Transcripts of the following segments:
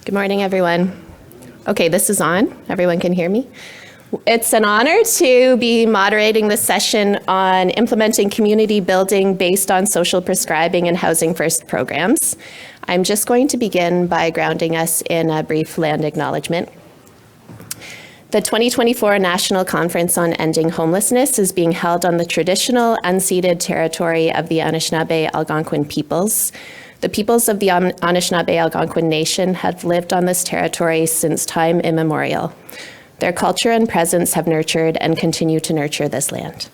Good morning, everyone. Okay, this is on. Everyone can hear me. It's an honor to be moderating this session on implementing community building based on social prescribing and housing first programs. I'm just going to begin by grounding us in a brief land acknowledgement. The 2024 National Conference on Ending Homelessness is being held on the traditional unceded territory of the Anishinaabe-Algonquin peoples. The peoples of the Anishinaabe-Algonquin Nation have lived on this territory since time immemorial. Their culture and presence have nurtured and continue to nurture this land.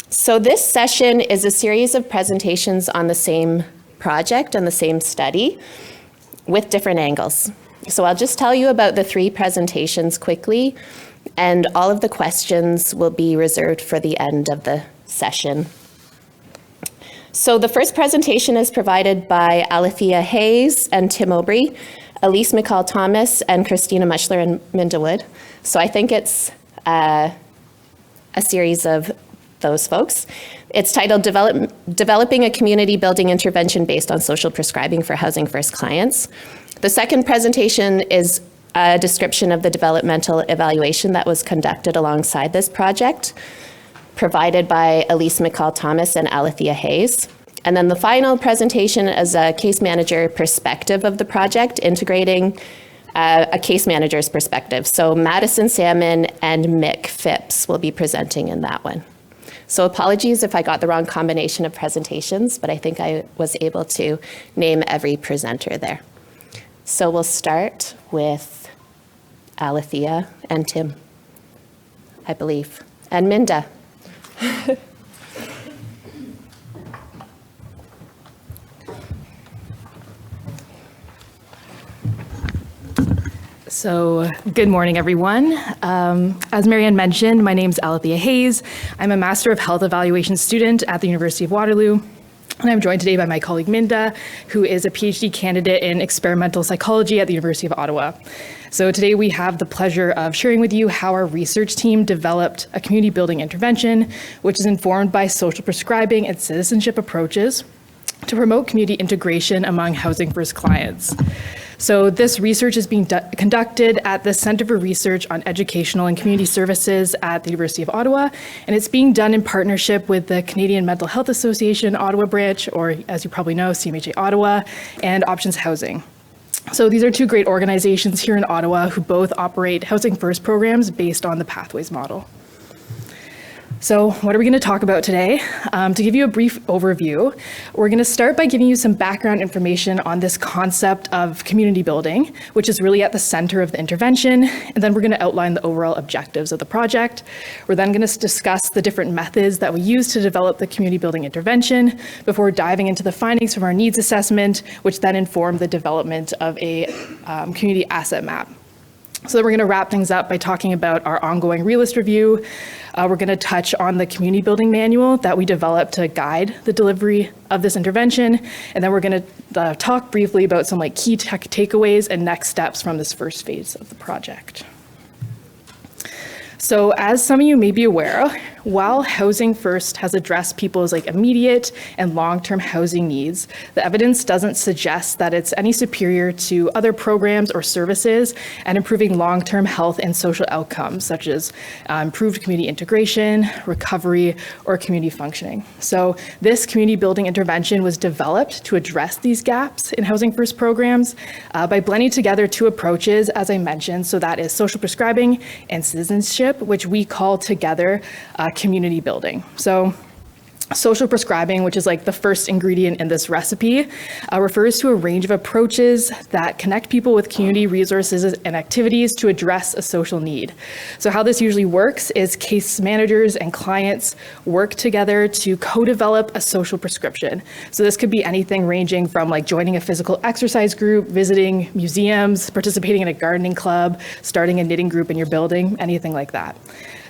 So this session is a series of presentations on the same project and the same study with different angles. So I'll just tell you about the three presentations quickly, and all of the questions will be reserved for the end of the session. So the first presentation is provided by Alathea and Tim Aubry, Élyse McCall-Thomas, and Christina Mutschler and Minda. So I think it's a series of those folks. It's titled Developing a Community Building Intervention Based on Social Prescribing for Housing First Clients. The second presentation is a description of the developmental evaluation that was conducted alongside this project, provided by Élyse McCall-Thomas and Alathea. And then the final presentation is a case manager perspective of the project, integrating a case manager's perspective. So Madison, Salmon, and Phipps will be presenting in that one. So apologies if I got the wrong combination of presentations, but I think I was able to name every presenter there. So we'll start with Alathea and Tim, I believe, and Minda. So good morning, everyone. As Marianne mentioned, my name is Alathea. I'm a Master of Health Evaluation student at the University of Waterloo. And I'm joined today by my colleague Minda, who is a PhD candidate in experimental psychology at the University of Ottawa. So today we have the pleasure of sharing with you how our research team developed a community building intervention, which is informed by social prescribing and citizenship approaches to promote community integration among housing first clients. So this research is being conducted at the Centre for Research on Educational and Community Services at the University of Ottawa, and it's being done in partnership with the Canadian Mental Health Association Ottawa branch, or as you probably know, CMHA Ottawa, and Options Housing. So these are two great organizations here in Ottawa who both operate housing first programs based on the Pathways model. So what are we going to talk about today? To give you a brief overview, we're going to start by giving you some background information on this concept of community building, which is really at the center of the intervention. And then we're going to outline the overall objectives of the project. We're then going to discuss the different methods that we use to develop the community building intervention before diving into the findings from our needs assessment, which then inform the development of a community asset map. So then we're going to wrap things up by talking about our ongoing realist review. We're going to touch on the community building manual that we developed to guide the delivery of this intervention. And then we're going to talk briefly about some key takeaways and next steps from this first phase of the project. So as some of you may be aware, while Housing First has addressed people's immediate and long-term housing needs, the evidence doesn't suggest that it's any superior to other programs or services at improving long-term health and social outcomes, such as improved community integration, recovery, or community functioning. So this community building intervention was developed to address these gaps in Housing First programs by blending together two approaches, as I mentioned. So that is social prescribing and citizenship, which we call together community building. So social prescribing, which is the first ingredient in this recipe, refers to a range of approaches that connect people with community resources and activities to address a social need. So how this usually works is case managers and clients work together to co-develop a social prescription. So this could be anything ranging from joining a physical exercise group, visiting museums, participating in a gardening club, starting a knitting group in your building, anything like that.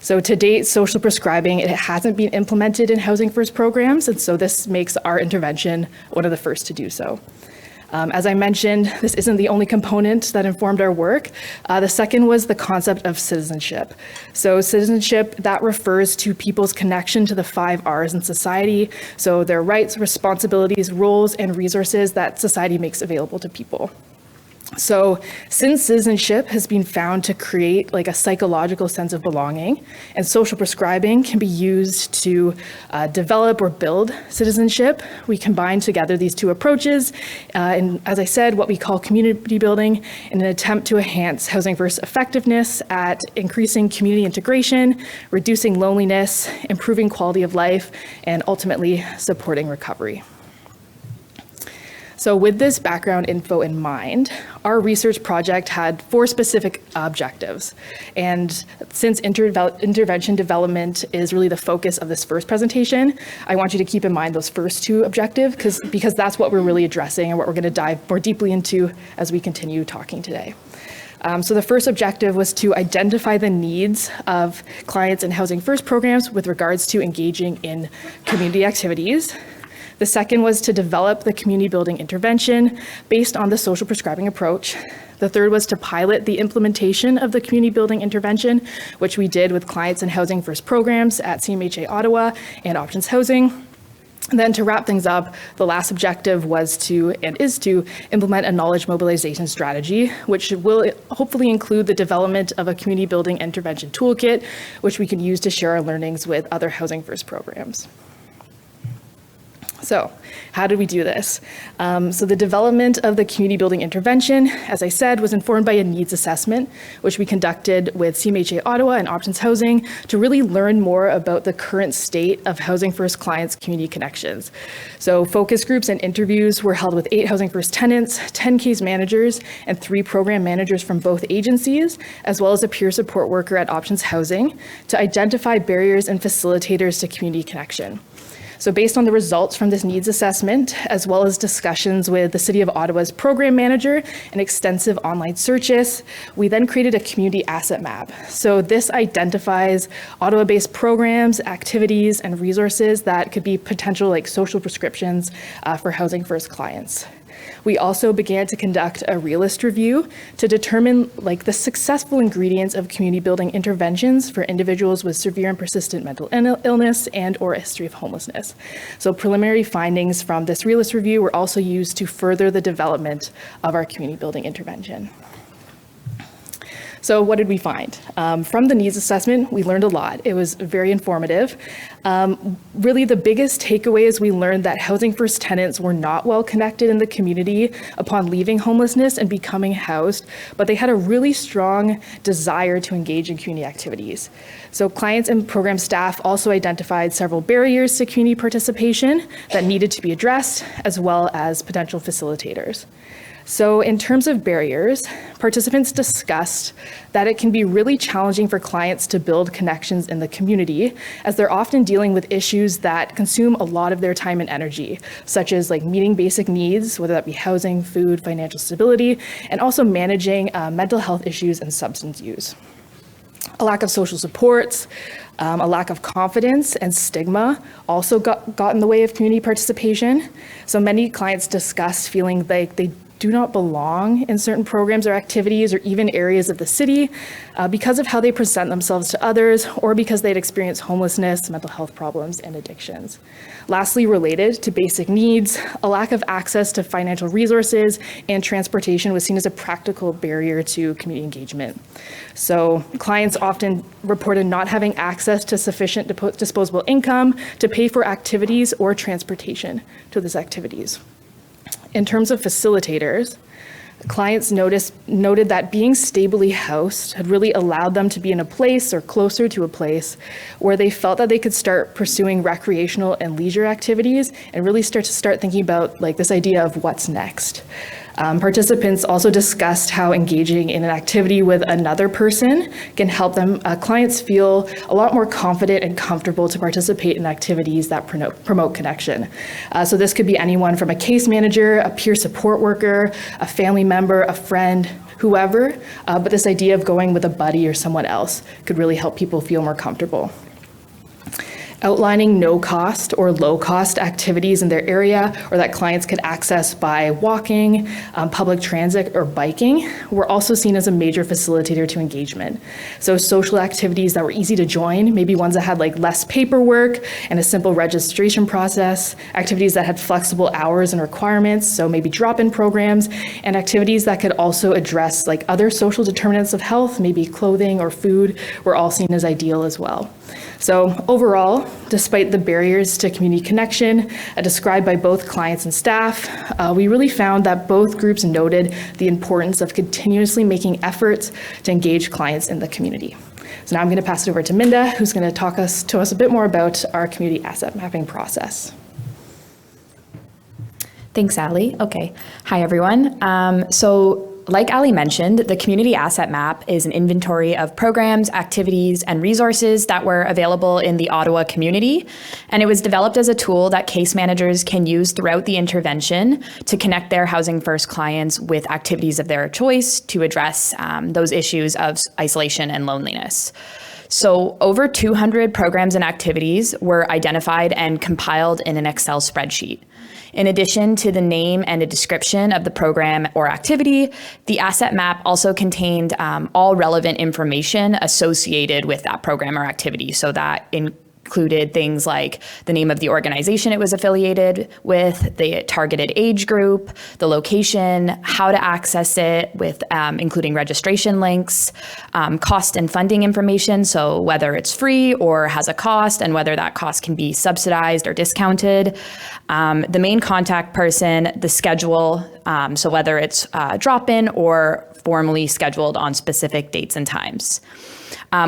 So to date, social prescribing, it hasn't been implemented in Housing First programs, and so this makes our intervention one of the first to do so. As I mentioned, this isn't the only component that informed our work. The second was the concept of citizenship. So citizenship, that refers to people's connection to the 5 R's in society. So their rights, responsibilities, roles, and resources that society makes available to people. So since citizenship has been found to create like a psychological sense of belonging, and social prescribing can be used to develop or build citizenship, we combine together these two approaches in, as I said, what we call community building in an attempt to enhance Housing First effectiveness at increasing community integration, reducing loneliness, improving quality of life, and ultimately supporting recovery. So with this background info in mind, our research project had 4 specific objectives. And since intervention development is really the focus of this first presentation, I want you to keep in mind those first 2 objectives because that's what we're really addressing and what we're going to dive more deeply into as we continue talking today. So the first objective was to identify the needs of clients in Housing First programs with regards to engaging in community activities. The second was to develop the community building intervention based on the social prescribing approach. The third was to pilot the implementation of the community building intervention, which we did with clients in Housing First programs at CMHA Ottawa and Options Housing. And then to wrap things up, the last objective was to and is to implement a knowledge mobilization strategy, which will hopefully include the development of a community building intervention toolkit, which we can use to share our learnings with other Housing First programs. So how did we do this? So the development of the community building intervention, as I said, was informed by a needs assessment, which we conducted with CMHA Ottawa and Options Housing to really learn more about the current state of Housing First clients' community connections. So focus groups and interviews were held with 8 Housing First tenants, 10 case managers, and 3 program managers from both agencies, as well as a peer support worker at Options Housing to identify barriers and facilitators to community connection. So based on the results from this needs assessment, as well as discussions with the City of Ottawa's program manager and extensive online searches, we then created a community asset map. So this identifies Ottawa-based programs, activities, and resources that could be potential like social prescriptions for Housing First clients. We also began to conduct a realist review to determine like the successful ingredients of community building interventions for individuals with severe and persistent mental illness and or a history of homelessness. So preliminary findings from this realist review were also used to further the development of our community building intervention. So what did we find? From the needs assessment, we learned a lot. It was very informative. Really the biggest takeaway is we learned that Housing First tenants were not well connected in the community upon leaving homelessness and becoming housed, but they had a really strong desire to engage in community activities. So clients and program staff also identified several barriers to community participation that needed to be addressed, as well as potential facilitators. So in terms of barriers, participants discussed that it can be really challenging for clients to build connections in the community, as they're often dealing with issues that consume a lot of their time and energy, such as like meeting basic needs, whether that be housing, food, financial stability, and also managing mental health issues and substance use. A lack of social supports, a lack of confidence and stigma also got in the way of community participation. So many clients discussed feeling like they do not belong in certain programs or activities or even areas of the city because of how they present themselves to others or because they'd experienced homelessness, mental health problems, and addictions. Lastly, related to basic needs, a lack of access to financial resources and transportation was seen as a practical barrier to community engagement. So clients often reported not having access to sufficient disposable income to pay for activities or transportation to those activities. In terms of facilitators, clients noted that being stably housed had really allowed them to be in a place or closer to a place where they felt that they could start pursuing recreational and leisure activities and really start thinking about like this idea of what's next. Participants also discussed how engaging in an activity with another person can help them clients feel a lot more confident and comfortable to participate in activities that promote connection. So this could be anyone from a case manager, a peer support worker, a family member, a friend, whoever, but this idea of going with a buddy or someone else could really help people feel more comfortable. outlining no-cost or low-cost activities in their area or that clients could access by walking, public transit, or biking were also seen as a major facilitator to engagement. So social activities that were easy to join, maybe ones that had like less paperwork and a simple registration process, activities that had flexible hours and requirements, so maybe drop-in programs, and activities that could also address like other social determinants of health, maybe clothing or food, were all seen as ideal as well. So overall, despite the barriers to community connection described by both clients and staff, we really found that both groups noted the importance of continuously making efforts to engage clients in the community. So now I'm going to pass it over to Minda, who's going to talk to us a bit more about our community asset mapping process. Thanks, Allie. Okay. Hi, everyone. Like Allie mentioned, the Community Asset Map is an inventory of programs, activities, and resources that were available in the Ottawa community, and it was developed as a tool that case managers can use throughout the intervention to connect their Housing First clients with activities of their choice to address those issues of isolation and loneliness. So over 200 programs and activities were identified and compiled in an Excel spreadsheet. In addition to the name and a description of the program or activity, the asset map also contained all relevant information associated with that program or activity. So that included things like the name of the organization it was affiliated with, the targeted age group, the location, how to access it with including registration links, cost and funding information, so whether it's free or has a cost and whether that cost can be subsidized or discounted, the main contact person, the schedule, so whether it's drop-in or formally scheduled on specific dates and times.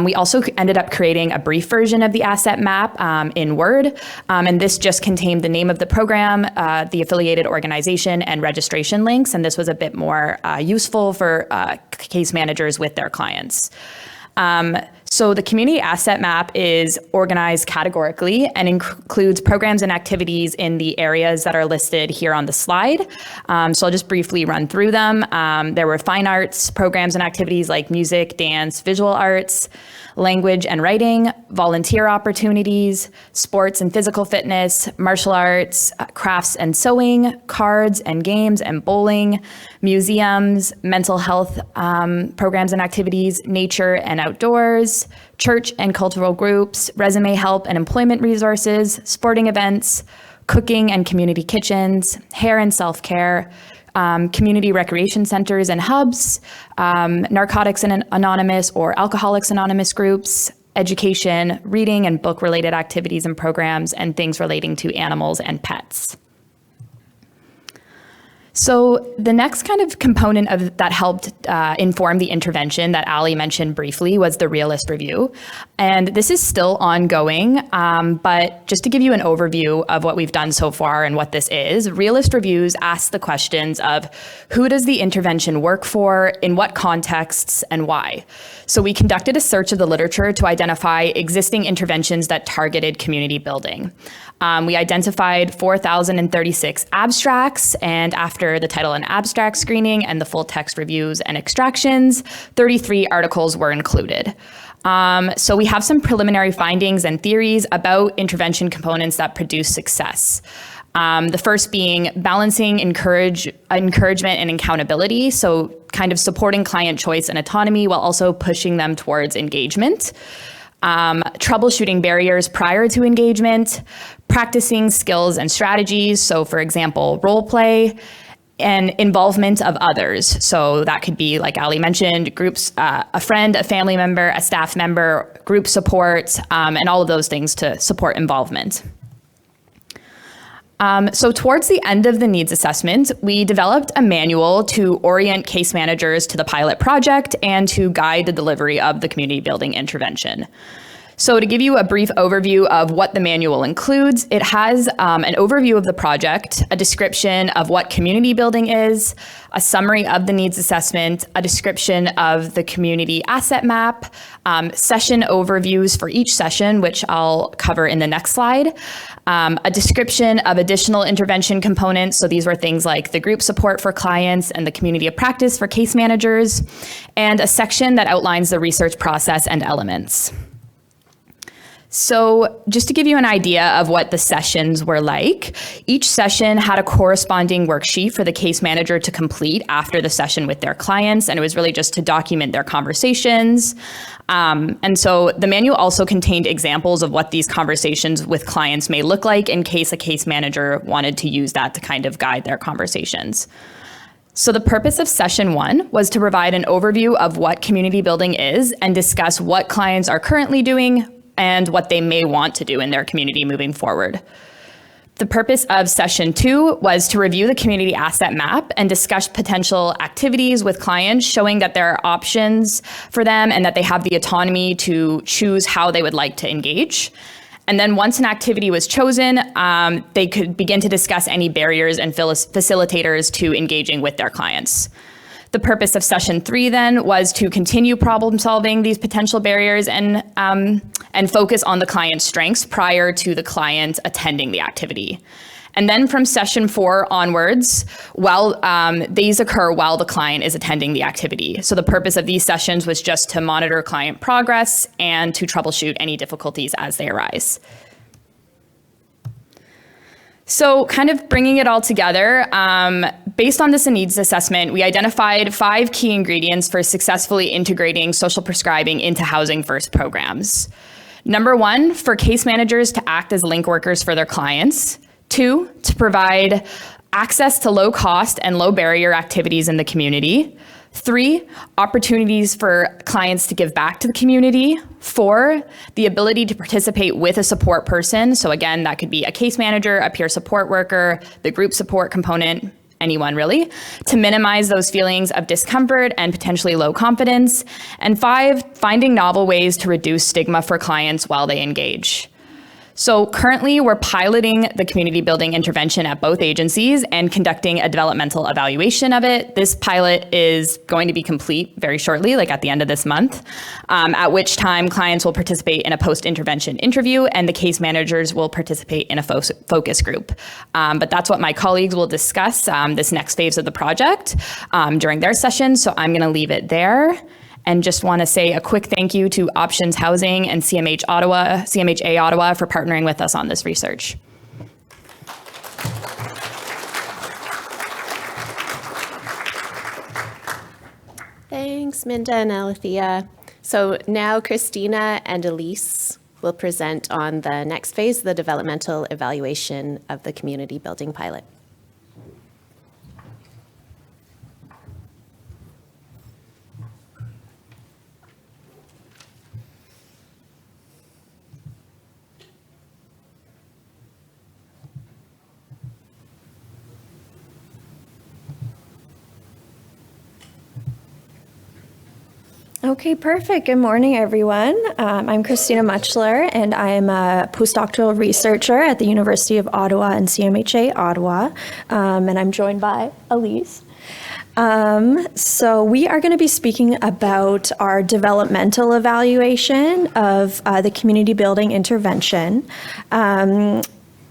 We also ended up creating a brief version of the asset map in Word, and this just contained the name of the program, the affiliated organization, and registration links, and this was a bit more useful for case managers with their clients. So the community asset map is organized categorically and includes programs and activities in the areas that are listed here on the slide. So I'll just briefly run through them. There were fine arts programs and activities like music, dance, visual arts, language and writing, volunteer opportunities, sports and physical fitness, martial arts, crafts and sewing, cards and games and bowling, museums, mental health programs and activities, nature and outdoors, church and cultural groups, resume help and employment resources, sporting events, cooking and community kitchens, hair and self-care, community recreation centers and hubs, Narcotics Anonymous or Alcoholics Anonymous groups, education, reading and book-related activities and programs, and things relating to animals and pets. So the next kind of component that helped inform the intervention that Allie mentioned briefly was the realist review. And this is still ongoing, but just to give you an overview of what we've done so far and what this is, realist reviews ask the questions of who does the intervention work for, in what contexts, and why. So we conducted a search of the literature to identify existing interventions that targeted community building. We identified 4,036 abstracts, and after the title and abstract screening and the full text reviews and extractions, 33 articles were included. So we have some preliminary findings and theories about intervention components that produce success. The first being balancing encouragement and accountability, so kind of supporting client choice and autonomy while also pushing them towards engagement. Troubleshooting barriers prior to engagement, practicing skills and strategies, so for example, role play, and involvement of others. So that could be, like Ali mentioned, groups, a friend, a family member, a staff member, group support, and all of those things to support involvement. So towards the end of the needs assessment, we developed a manual to orient case managers to the pilot project and to guide the delivery of the community building intervention. So to give you a brief overview of what the manual includes, it has an overview of the project, a description of what community building is, a summary of the needs assessment, a description of the community asset map, session overviews for each session, which I'll cover in the next slide, a description of additional intervention components. So these were things like the group support for clients and the community of practice for case managers, and a section that outlines the research process and elements. So just to give you an idea of what the sessions were like, each session had a corresponding worksheet for the case manager to complete after the session with their clients, and it was really just to document their conversations. And so the manual also contained examples of what these conversations with clients may look like in case a case manager wanted to use that to kind of guide their conversations. So the purpose of session 1 was to provide an overview of what community building is and discuss what clients are currently doing and what they may want to do in their community moving forward. The purpose of session 2 was to review the community asset map and discuss potential activities with clients, showing that there are options for them and that they have the autonomy to choose how they would like to engage. And then once an activity was chosen, they could begin to discuss any barriers and facilitators to engaging with their clients. The purpose of session 3 then was to continue problem solving these potential barriers and focus on the client's strengths prior to the client attending the activity. And then from session 4 onwards, these occur while the client is attending the activity. So the purpose of these sessions was just to monitor client progress and to troubleshoot any difficulties as they arise. So kind of bringing it all together, based on this needs assessment, we identified 5 key ingredients for successfully integrating social prescribing into Housing First programs. Number 1, for case managers to act as link workers for their clients. 2, to provide access to low cost and low barrier activities in the community. 3, opportunities for clients to give back to the community. 4, the ability to participate with a support person. So again, that could be a case manager, a peer support worker, the group support component, anyone really, to minimize those feelings of discomfort and potentially low confidence. And 5, finding novel ways to reduce stigma for clients while they engage. So currently we're piloting the community building intervention at both agencies and conducting a developmental evaluation of it. This pilot is going to be complete very shortly, like at the end of this month, at which time clients will participate in a post-intervention interview and the case managers will participate in a focus group. But that's what my colleagues will discuss this next phase of the project during their session. So I'm gonna leave it there. And just want to say a quick thank you to Options Housing and CMHA Ottawa for partnering with us on this research. Thanks, Minda and Alathea. So now Christina and Élyse will present on the next phase, the developmental evaluation of the community building pilot. Okay, perfect. Good morning, everyone. I'm Christina Mutschler, and I am a postdoctoral researcher at the University of Ottawa and CMHA Ottawa, and I'm joined by Élyse. So we are going to be speaking about our developmental evaluation of the community building intervention.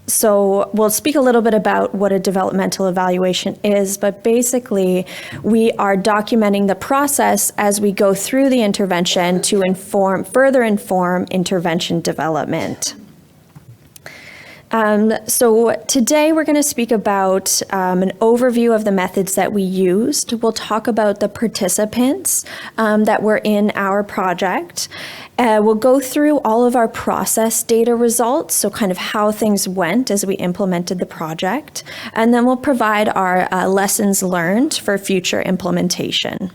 So we'll speak a little bit about what a developmental evaluation is, but basically we are documenting the process as we go through the intervention to further inform intervention development. So today we're going to speak about an overview of the methods that we used. We'll talk about the participants that were in our project. We'll go through all of our process data results, so kind of how things went as we implemented the project. And then we'll provide our lessons learned for future implementation.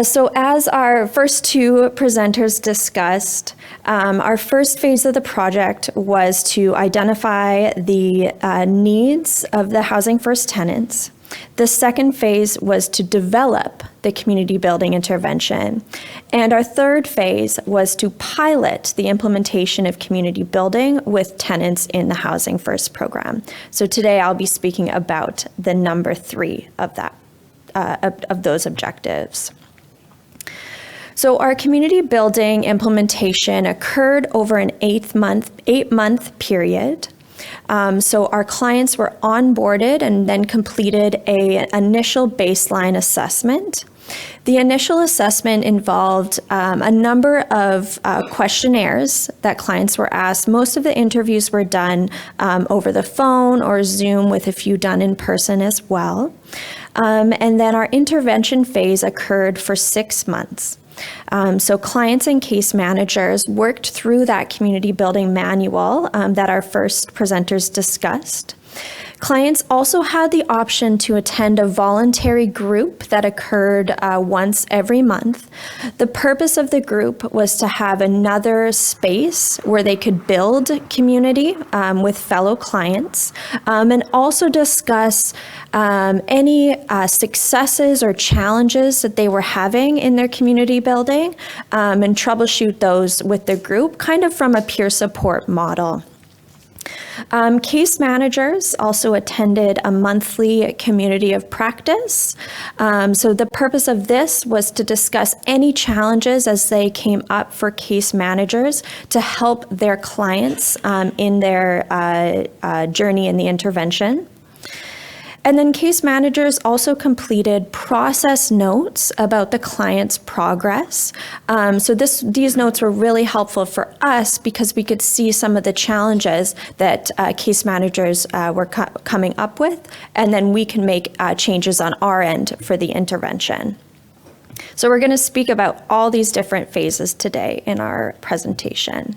So as our first 2 presenters discussed, our first phase of the project was to identify the needs of the Housing First tenants. The second phase was to develop the community building intervention. And our third phase was to pilot the implementation of community building with tenants in the Housing First program. So today I'll be speaking about the number 3 of that, of those objectives. So our community building implementation occurred over an 8-month period. So our clients were onboarded and then completed an initial baseline assessment. The initial assessment involved a number of questionnaires that clients were asked. Most of the interviews were done over the phone or Zoom, with a few done in person as well. And then our intervention phase occurred for 6 months. So clients and case managers worked through that community building manual that our first presenters discussed. Clients also had the option to attend a voluntary group that occurred once every month. The purpose of the group was to have another space where they could build community with fellow clients, and also discuss any successes or challenges that they were having in their community building, and troubleshoot those with the group, kind of from a peer support model. Case managers also attended a monthly community of practice. So the purpose of this was to discuss any challenges as they came up for case managers to help their clients in their journey in the intervention. And then case managers also completed process notes about the client's progress. So these notes were really helpful for us because we could see some of the challenges that case managers were coming up with, and then we can make changes on our end for the intervention. So we're going to speak about all these different phases today in our presentation.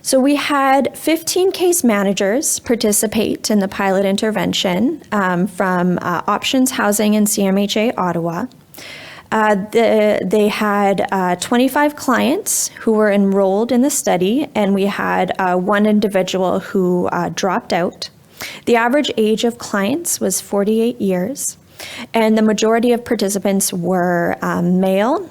So we had 15 case managers participate in the pilot intervention from Options Housing and CMHA Ottawa. They had 25 clients who were enrolled in the study, and we had one individual who dropped out. The average age of clients was 48 years, and the majority of participants were male,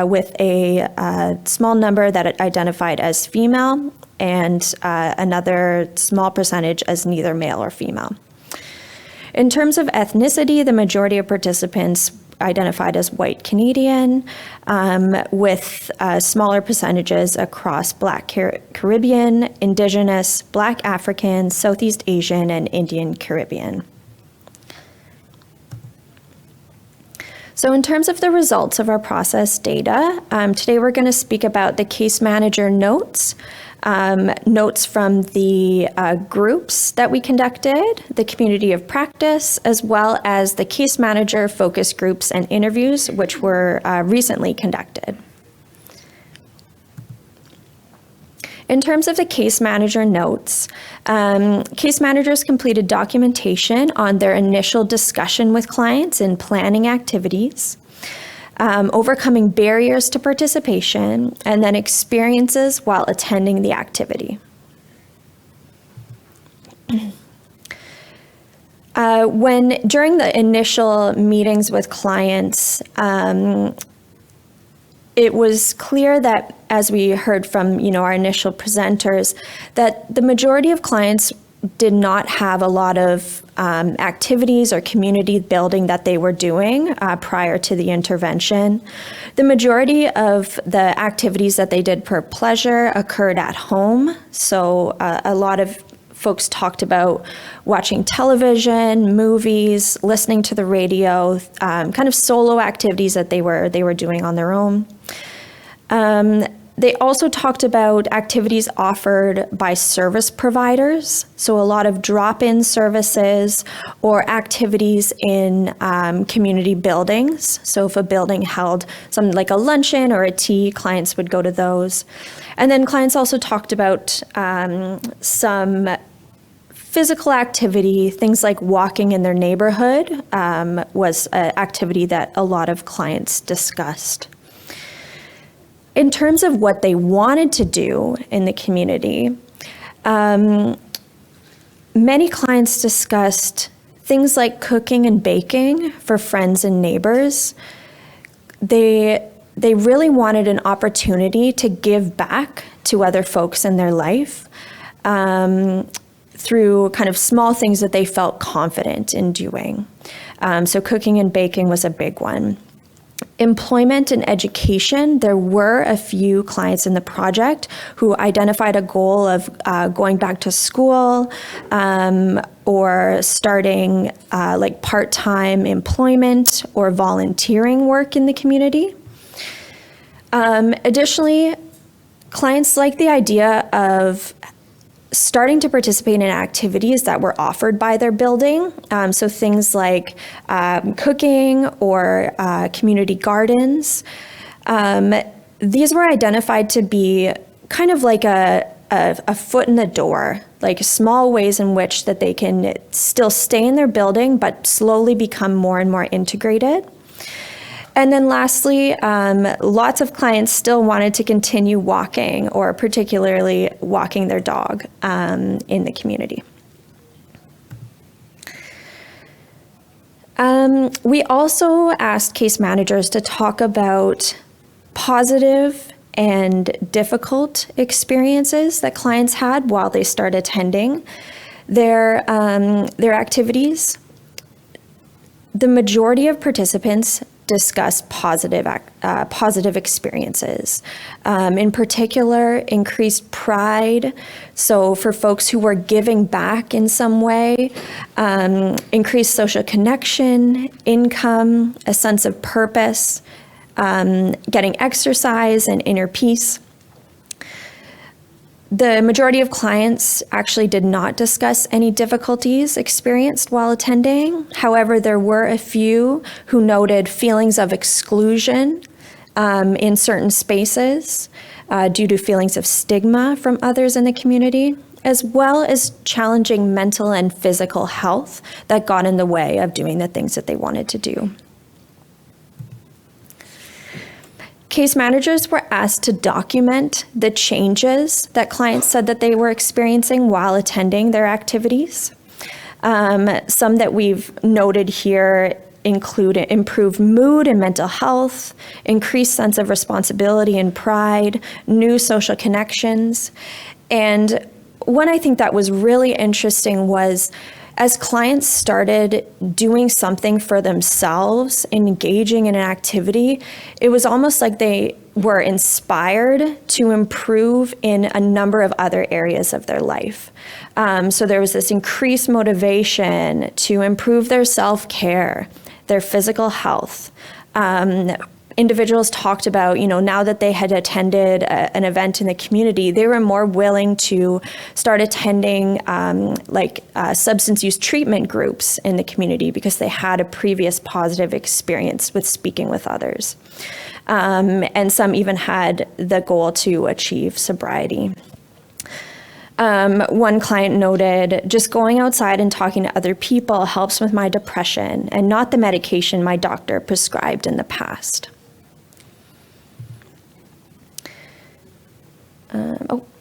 with a small number that identified as female, and another small percentage as neither male or female. In terms of ethnicity, the majority of participants identified as white Canadian, with smaller percentages across Black Caribbean, Indigenous, Black African, Southeast Asian, and Indian Caribbean. So in terms of the results of our process data, today we're going to speak about the case manager notes, notes from the groups that we conducted, the community of practice, as well as the case manager focus groups and interviews, which were recently conducted. In terms of the case manager notes, case managers completed documentation on their initial discussion with clients in planning activities, overcoming barriers to participation, and then experiences while attending the activity. During the initial meetings with clients, it was clear that, as we heard from our initial presenters, that the majority of clients did not have a lot of activities or community building that they were doing prior to the intervention. The majority of the activities that they did for pleasure occurred at home. So a lot of folks talked about watching television, movies, listening to the radio, kind of solo activities that they were doing on their own. They also talked about activities offered by service providers, so a lot of drop-in services or activities in community buildings. So if a building held something like a luncheon or a tea, clients would go to those. And then clients also talked about some physical activity, things like walking in their neighborhood was an activity that a lot of clients discussed. In terms of what they wanted to do in the community, many clients discussed things like cooking and baking for friends and neighbors. They really wanted an opportunity to give back to other folks in their life through kind of small things that they felt confident in doing. So cooking and baking was a big one. Employment and education, there were a few clients in the project who identified a goal of going back to school or starting like part-time employment or volunteering work in the community. Additionally, clients like the idea of starting to participate in activities that were offered by their building. So things like cooking or community gardens. These were identified to be kind of like a foot in the door, like small ways in which that they can still stay in their building, but slowly become more and more integrated. And then lastly, lots of clients still wanted to continue walking, or particularly walking their dog in the community. We also asked case managers to talk about positive and difficult experiences that clients had while they start attending their activities. The majority of participants discuss positive experiences. In particular, increased pride. So for folks who were giving back in some way, increased social connection, income, a sense of purpose, getting exercise and inner peace. The majority of clients actually did not discuss any difficulties experienced while attending. However, there were a few who noted feelings of exclusion in certain spaces due to feelings of stigma from others in the community, as well as challenging mental and physical health that got in the way of doing the things that they wanted to do. Case managers were asked to document the changes that clients said that they were experiencing while attending their activities. Some that we've noted here include improved mood and mental health, increased sense of responsibility and pride, new social connections. And one I think that was really interesting was as clients started doing something for themselves, engaging in an activity, it was almost like they were inspired to improve in a number of other areas of their life. So there was this increased motivation to improve their self-care, their physical health. Individuals talked about, now that they had attended an event in the community, they were more willing to start attending substance use treatment groups in the community because they had a previous positive experience with speaking with others. And some even had the goal to achieve sobriety. One client noted, just going outside and talking to other people helps with my depression and not the medication my doctor prescribed in the past.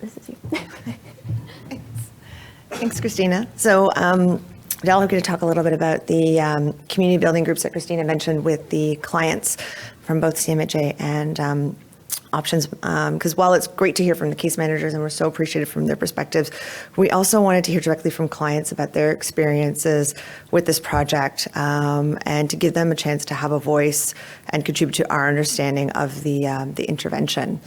This is you. Thanks, Christina. So now I'm going to talk a little bit about the community building groups that Christina mentioned with the clients from both CMHA and options, because while it's great to hear from the case managers and we're so appreciative from their perspectives, we also wanted to hear directly from clients about their experiences with this project and to give them a chance to have a voice and contribute to our understanding of the intervention.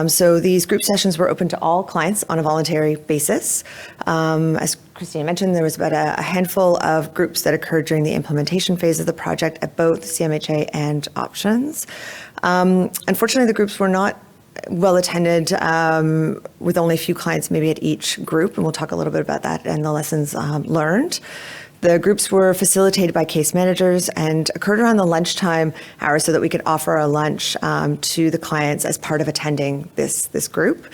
So these group sessions were open to all clients on a voluntary basis. As Christina mentioned, there was about a handful of groups that occurred during the implementation phase of the project at both CMHA and Options. Unfortunately, the groups were not well attended, with only a few clients maybe at each group, and we'll talk a little bit about that and the lessons learned. The groups were facilitated by case managers and occurred around the lunchtime hours so that we could offer a lunch to the clients as part of attending this group.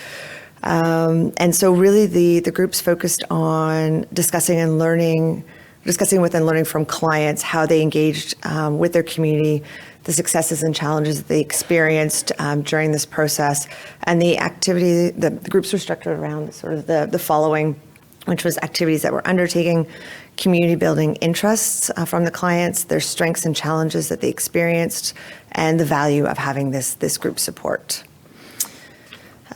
And so really the groups focused on discussing with and learning from clients how they engaged with their community, the successes and challenges that they experienced during this process. And the groups were structured around sort of the following, which was activities that were undertaking, community building interests from the clients, their strengths and challenges that they experienced, and the value of having this group support.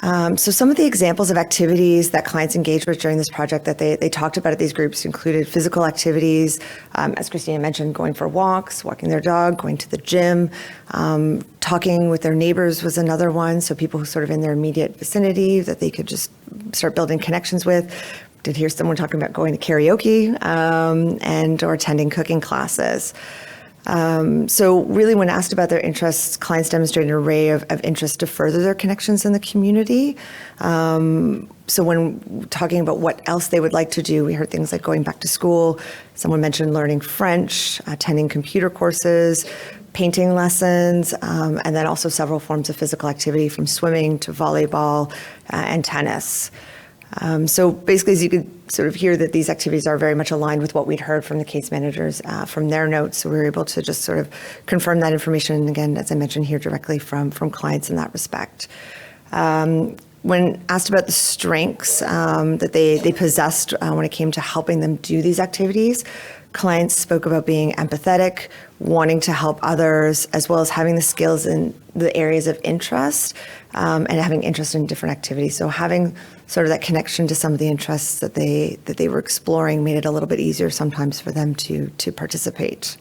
So some of the examples of activities that clients engaged with during this project that they talked about at these groups included physical activities, as Christina mentioned, going for walks, walking their dog, going to the gym, talking with their neighbors was another one. So people who sort of in their immediate vicinity that they could just start building connections with. Did hear someone talking about going to karaoke and or attending cooking classes. So really, when asked about their interests, clients demonstrated an array of interests to further their connections in the community. So when talking about what else they would like to do, we heard things like going back to school. Someone mentioned learning French, attending computer courses, painting lessons, and then also several forms of physical activity from swimming to volleyball and tennis. So basically, as you could sort of hear that these activities are very much aligned with what we'd heard from the case managers from their notes. So we were able to just sort of confirm that information, and again, as I mentioned here, directly from clients in that respect. When asked about the strengths that they possessed when it came to helping them do these activities, clients spoke about being empathetic, wanting to help others, as well as having the skills in the areas of interest and having interest in different activities. So having sort of that connection to some of the interests that they were exploring made it a little bit easier sometimes for them to participate.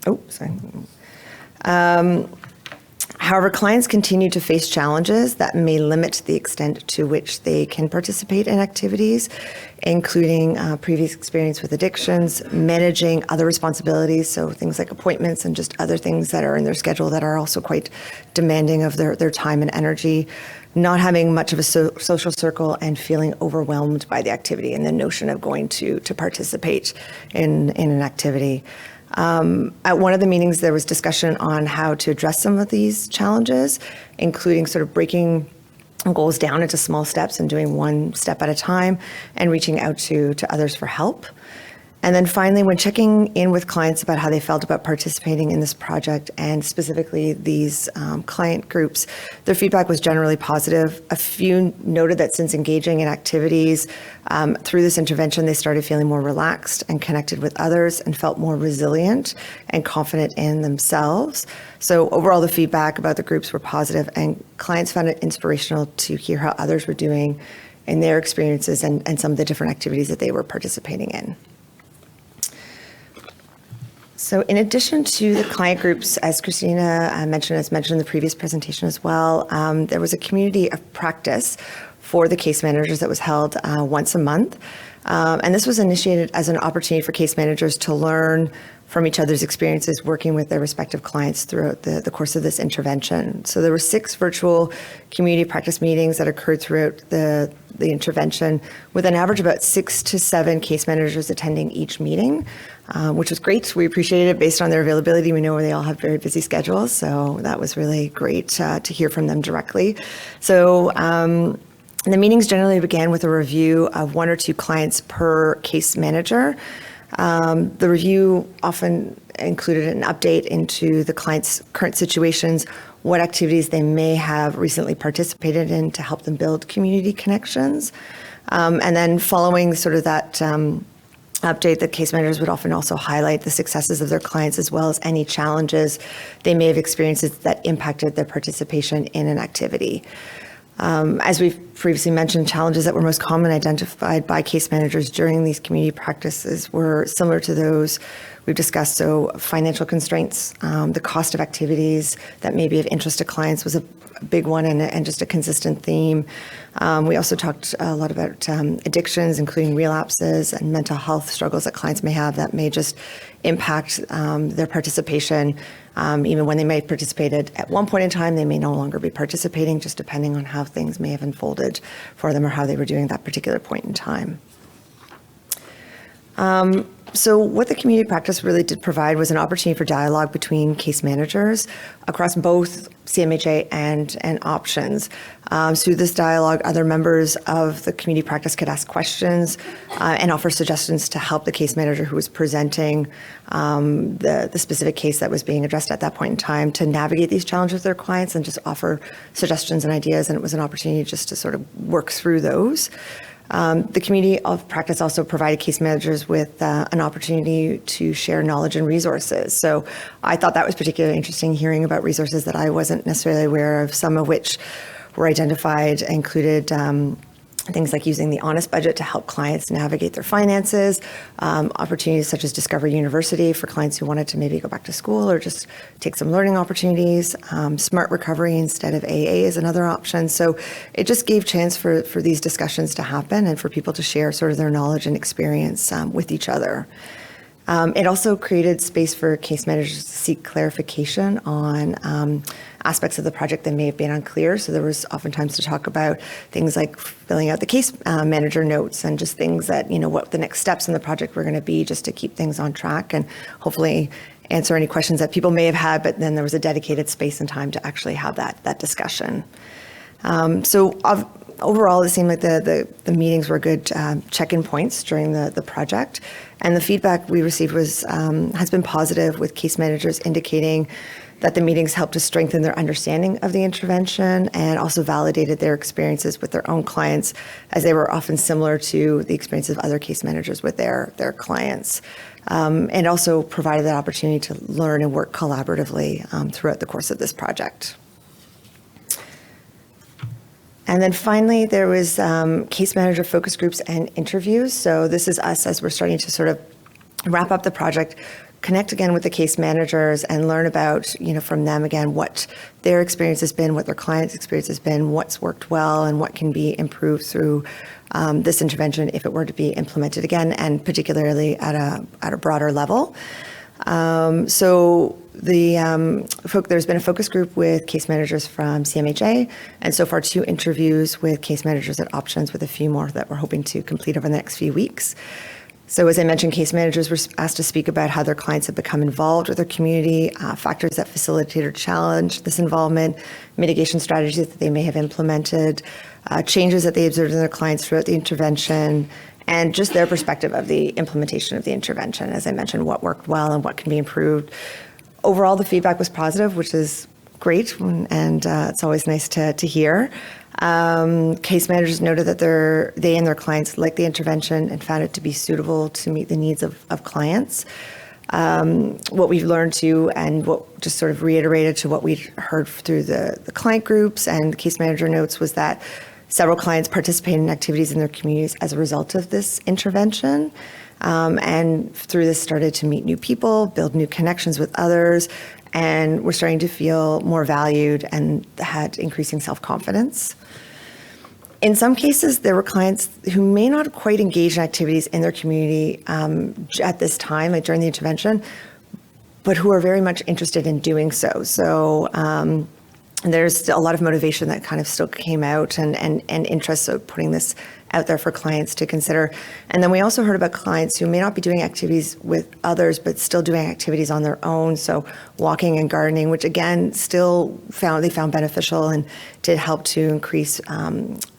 Oh, sorry. However, clients continue to face challenges that may limit the extent to which they can participate in activities, including previous experience with addictions, managing other responsibilities, so things like appointments and just other things that are in their schedule that are also quite demanding of their time and energy, not having much of a social circle, and feeling overwhelmed by the activity and the notion of going to participate in an activity. At one of the meetings, there was discussion on how to address some of these challenges, including sort of breaking goals down into small steps and doing one step at a time and reaching out to others for help. And then finally, when checking in with clients about how they felt about participating in this project and specifically these client groups, their feedback was generally positive. A few noted that since engaging in activities through this intervention, they started feeling more relaxed and connected with others and felt more resilient and confident in themselves. So overall, the feedback about the groups were positive, and clients found it inspirational to hear how others were doing in their experiences and some of the different activities that they were participating in. So in addition to the client groups, as Christina mentioned in the previous presentation as well, there was a community of practice for the case managers that was held once a month. And this was initiated as an opportunity for case managers to learn from each other's experiences working with their respective clients throughout the course of this intervention. So there were 6 virtual community practice meetings that occurred throughout the intervention, with an average of about 6 to 7 case managers attending each meeting, which was great. We appreciated it based on their availability. We know they all have very busy schedules, so that was really great to hear from them directly. So the meetings generally began with a review of 1 or 2 clients per case manager. The review often included an update into the client's current situations, what activities they may have recently participated in to help them build community connections. And then following sort of that update, the case managers would often also highlight the successes of their clients as well as any challenges they may have experienced that impacted their participation in an activity. As we've previously mentioned, challenges that were most common identified by case managers during these community practices were similar to those we've discussed. So financial constraints, the cost of activities that may be of interest to clients was a big one and just a consistent theme. We also talked a lot about addictions, including relapses and mental health struggles that clients may have that may just impact their participation. Even when they may have participated at one point in time, they may no longer be participating, just depending on how things may have unfolded for them or how they were doing at that particular point in time. So what the community practice really did provide was an opportunity for dialogue between case managers across both CMHA and options. Through this dialogue, other members of the community practice could ask questions and offer suggestions to help the case manager who was presenting the specific case that was being addressed at that point in time to navigate these challenges with their clients and just offer suggestions and ideas. And it was an opportunity just to sort of work through those. The community of practice also provided case managers with an opportunity to share knowledge and resources. So I thought that was particularly interesting, hearing about resources that I wasn't necessarily aware of, some of which were identified included things like using the honest budget to help clients navigate their finances, opportunities such as Discover University for clients who wanted to maybe go back to school or just take some learning opportunities, smart recovery instead of AA is another option. So it just gave chance for these discussions to happen and for people to share sort of their knowledge and experience with each other. It also created space for case managers to seek clarification on aspects of the project that may have been unclear. So there was oftentimes to talk about things like filling out the case manager notes and just things that, what the next steps in the project were going to be, just to keep things on track and hopefully answer any questions that people may have had, but then there was a dedicated space and time to actually have that discussion. Overall, it seemed like the meetings were good check-in points during the project, and the feedback we received has been positive, with case managers indicating that the meetings helped to strengthen their understanding of the intervention and also validated their experiences with their own clients, as they were often similar to the experiences of other case managers with their clients, and also provided that opportunity to learn and work collaboratively throughout the course of this project. And then finally, there was case manager focus groups and interviews. So this is us as we're starting to sort of wrap up the project, connect again with the case managers and learn about, from them again, what their experience has been, what their clients' experience has been, what's worked well, and what can be improved through this intervention if it were to be implemented again, and particularly at a broader level. There's been a focus group with case managers from CMHA, and so far 2 interviews with case managers at Options, with a few more that we're hoping to complete over the next few weeks. So as I mentioned, case managers were asked to speak about how their clients have become involved with their community, factors that facilitate or challenge this involvement, mitigation strategies that they may have implemented, changes that they observed in their clients throughout the intervention, and just their perspective of the implementation of the intervention. As I mentioned, what worked well and what can be improved. Overall, the feedback was positive, which is great, and it's always nice to hear. Case managers noted that they and their clients liked the intervention and found it to be suitable to meet the needs of clients. What we've learned too, and what just sort of reiterated to what we heard through the client groups and the case manager notes, was that several clients participated in activities in their communities as a result of this intervention. And through this started to meet new people, build new connections with others, and were starting to feel more valued and had increasing self-confidence. In some cases, there were clients who may not quite engage in activities in their community at this time, like during the intervention, but who are very much interested in doing so. So there's a lot of motivation that kind of still came out, and interest of putting this out there for clients to consider. And then we also heard about clients who may not be doing activities with others, but still doing activities on their own. So walking and gardening, which again, they found beneficial and did help to increase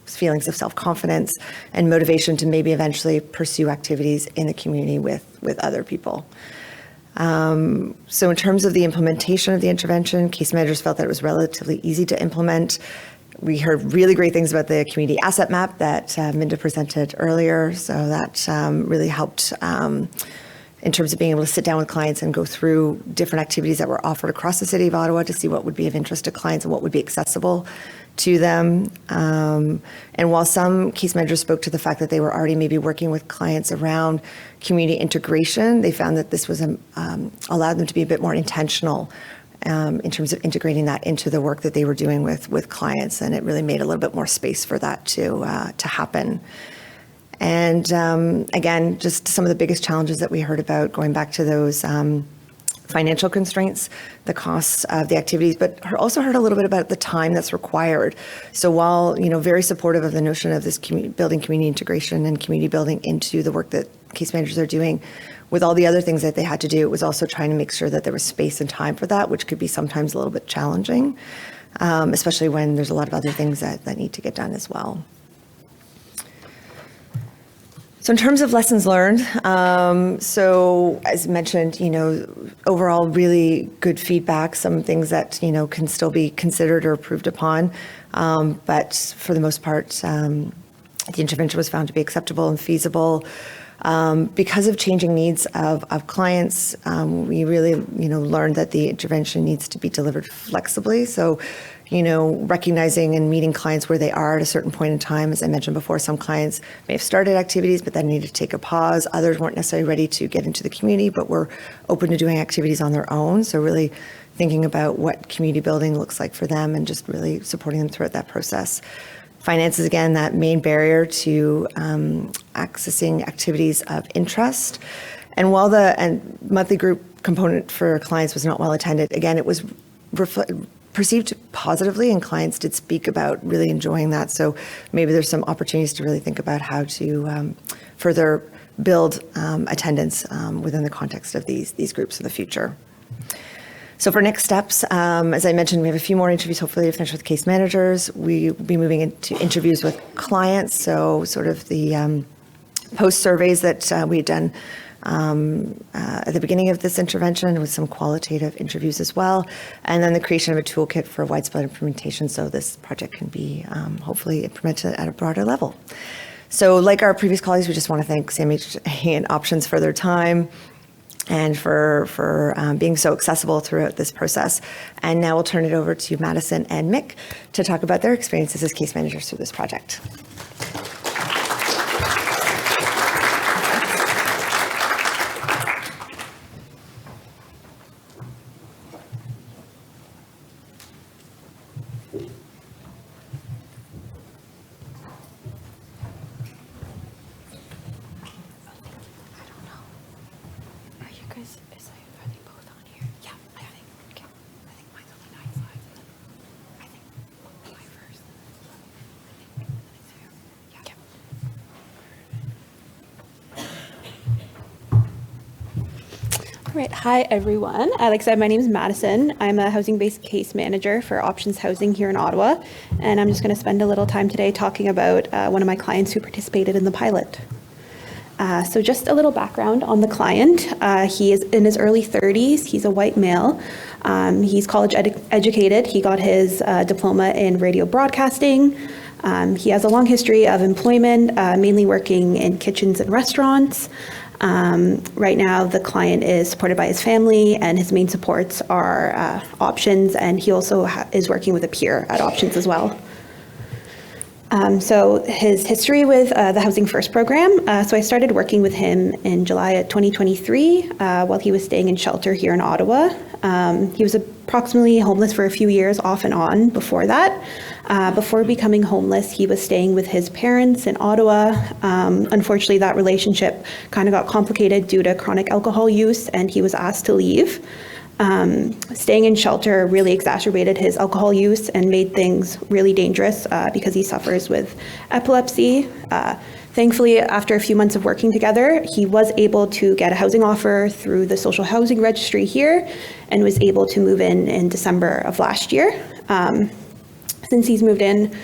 feelings of self-confidence and motivation to maybe eventually pursue activities in the community with other people. So in terms of the implementation of the intervention, case managers felt that it was relatively easy to implement. We heard really great things about the community asset map that Minda presented earlier. So that really helped in terms of being able to sit down with clients and go through different activities that were offered across the city of Ottawa to see what would be of interest to clients and what would be accessible to them. And while some case managers spoke to the fact that they were already maybe working with clients around community integration, they found that this was allowed them to be a bit more intentional in terms of integrating that into the work that they were doing with clients, and it really made a little bit more space for that to happen. And again, just some of the biggest challenges that we heard about, going back to those financial constraints, the costs of the activities, but also heard a little bit about the time that's required. So while, very supportive of the notion of this building community integration and community building into the work that case managers are doing, with all the other things that they had to do, it was also trying to make sure that there was space and time for that, which could be sometimes a little bit challenging, especially when there's a lot of other things that need to get done as well. So in terms of lessons learned, so as mentioned, overall really good feedback, some things that, can still be considered or improved upon. But for the most part, the intervention was found to be acceptable and feasible. Because of changing needs of clients, we really, learned that the intervention needs to be delivered flexibly. So, recognizing and meeting clients where they are at a certain point in time. As I mentioned before, some clients may have started activities, but then needed to take a pause. Others weren't necessarily ready to get into the community, but were open to doing activities on their own. So really thinking about what community building looks like for them and just really supporting them throughout that process. Finance is, again, that main barrier to accessing activities of interest. And while the monthly group component for clients was not well attended, again, it was perceived positively, and clients did speak about really enjoying that. So maybe there's some opportunities to really think about how to further build attendance within the context of these groups in the future. So for next steps, as I mentioned, we have a few more interviews, hopefully to finish with case managers. We'll be moving into interviews with clients, so sort of the post surveys that we had done at the beginning of this intervention, with some qualitative interviews as well, and then the creation of a toolkit for widespread implementation, so this project can be hopefully implemented at a broader level. So like our previous colleagues, we just want to thank CMHA and Options for their time and for being so accessible throughout this process. And now we'll turn it over to Madison and Mick to talk about their experiences as case managers through this project. Right. Hi, everyone. Like I said, my name is Madison. I'm a housing-based case manager for Options Housing here in Ottawa, and I'm just going to spend a little time today talking about one of my clients who participated in the pilot. So just a little background on the client. He is in his early 30s. He's a white male. He's college educated. He got his diploma in radio broadcasting. He has a long history of employment, mainly working in kitchens and restaurants. Right now, the client is supported by his family, and his main supports are Options, and he also is working with a peer at Options as well. So his history with the Housing First program. So I started working with him in July of 2023 while he was staying in shelter here in Ottawa. He was approximately homeless for a few years off and on before that. Before becoming homeless, he was staying with his parents in Ottawa. Unfortunately, that relationship kind of got complicated due to chronic alcohol use, and he was asked to leave. Staying in shelter really exacerbated his alcohol use and made things really dangerous because he suffers with epilepsy. Thankfully, after a few months of working together, he was able to get a housing offer through the social housing registry here and was able to move in December of last year. Since he's moved in,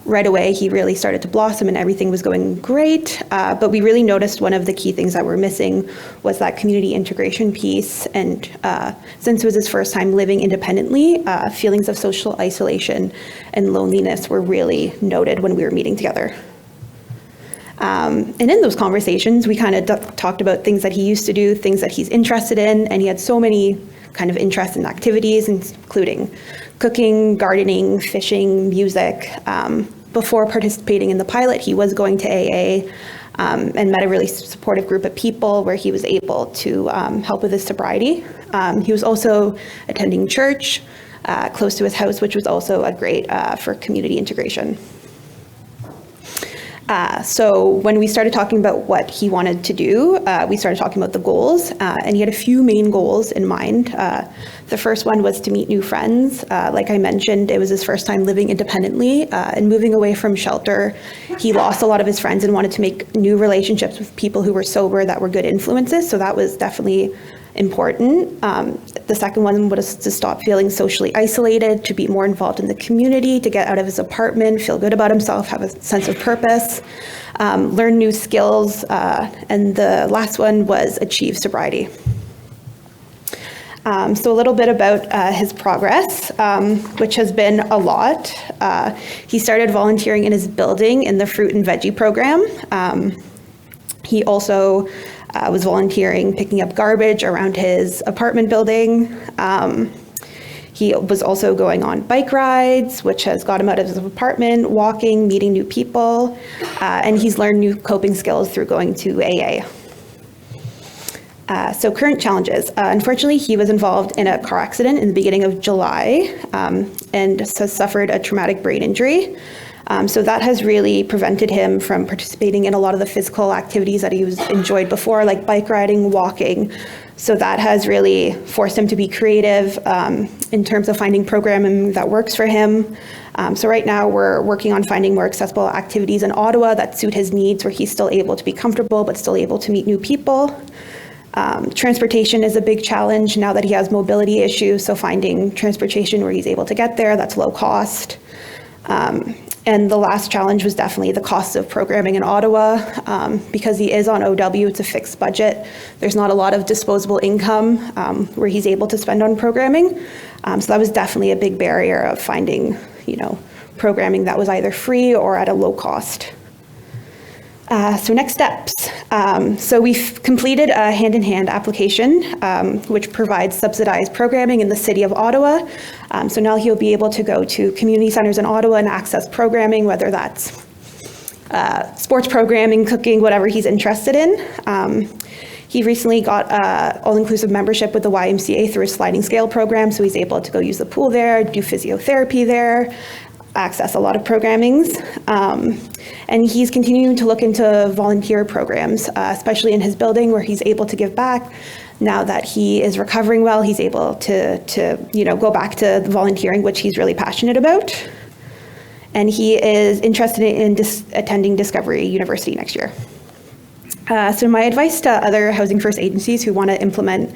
right away, he really started to blossom and everything was going great. But we really noticed one of the key things that were missing was that community integration piece. And since it was his first time living independently, feelings of social isolation and loneliness were really noted when we were meeting together. And in those conversations, we kind of talked about things that he used to do, things that he's interested in, and he had so many kind of interests and activities, including cooking, gardening, fishing, music. Before participating in the pilot, he was going to AA and met a really supportive group of people where he was able to help with his sobriety. He was also attending church close to his house, which was also a great for community integration. So when we started talking about what he wanted to do, we started talking about the goals, and he had a few main goals in mind. The first one was to meet new friends. Like I mentioned, it was his first time living independently and moving away from shelter. He lost a lot of his friends and wanted to make new relationships with people who were sober that were good influences. So that was definitely important. The second one was to stop feeling socially isolated, to be more involved in the community, to get out of his apartment, feel good about himself, have a sense of purpose, learn new skills, and the last one was achieve sobriety. So a little bit about his progress, which has been a lot. He started volunteering in his building in the fruit and veggie program. He also was volunteering, picking up garbage around his apartment building. He was also going on bike rides, which has got him out of his apartment, walking, meeting new people, and he's learned new coping skills through going to AA. So current challenges. Unfortunately, he was involved in a car accident in the beginning of July and has suffered a traumatic brain injury. So that has really prevented him from participating in a lot of the physical activities that he enjoyed before, like bike riding, walking. So that has really forced him to be creative in terms of finding programming that works for him. So right now we're working on finding more accessible activities in Ottawa that suit his needs, where he's still able to be comfortable but still able to meet new people. Transportation is a big challenge now that he has mobility issues, so finding transportation where he's able to get there that's low cost. And the last challenge was definitely the cost of programming in Ottawa. Because he is on OW, it's a fixed budget. There's not a lot of disposable income where he's able to spend on programming. So that was definitely a big barrier of finding, programming that was either free or at a low cost. So next steps. So we've completed a hand-in-hand application, which provides subsidized programming in the city of Ottawa. So now he'll be able to go to community centers in Ottawa and access programming, whether that's sports programming, cooking, whatever he's interested in. He recently got all-inclusive membership with the YMCA through a sliding scale program, so he's able to go use the pool there, do physiotherapy there, access a lot of programmings. And he's continuing to look into volunteer programs, especially in his building where he's able to give back. Now that he is recovering well, he's able to go back to volunteering, which he's really passionate about. And he is interested in attending Discovery University next year. So my advice to other Housing First agencies who want to implement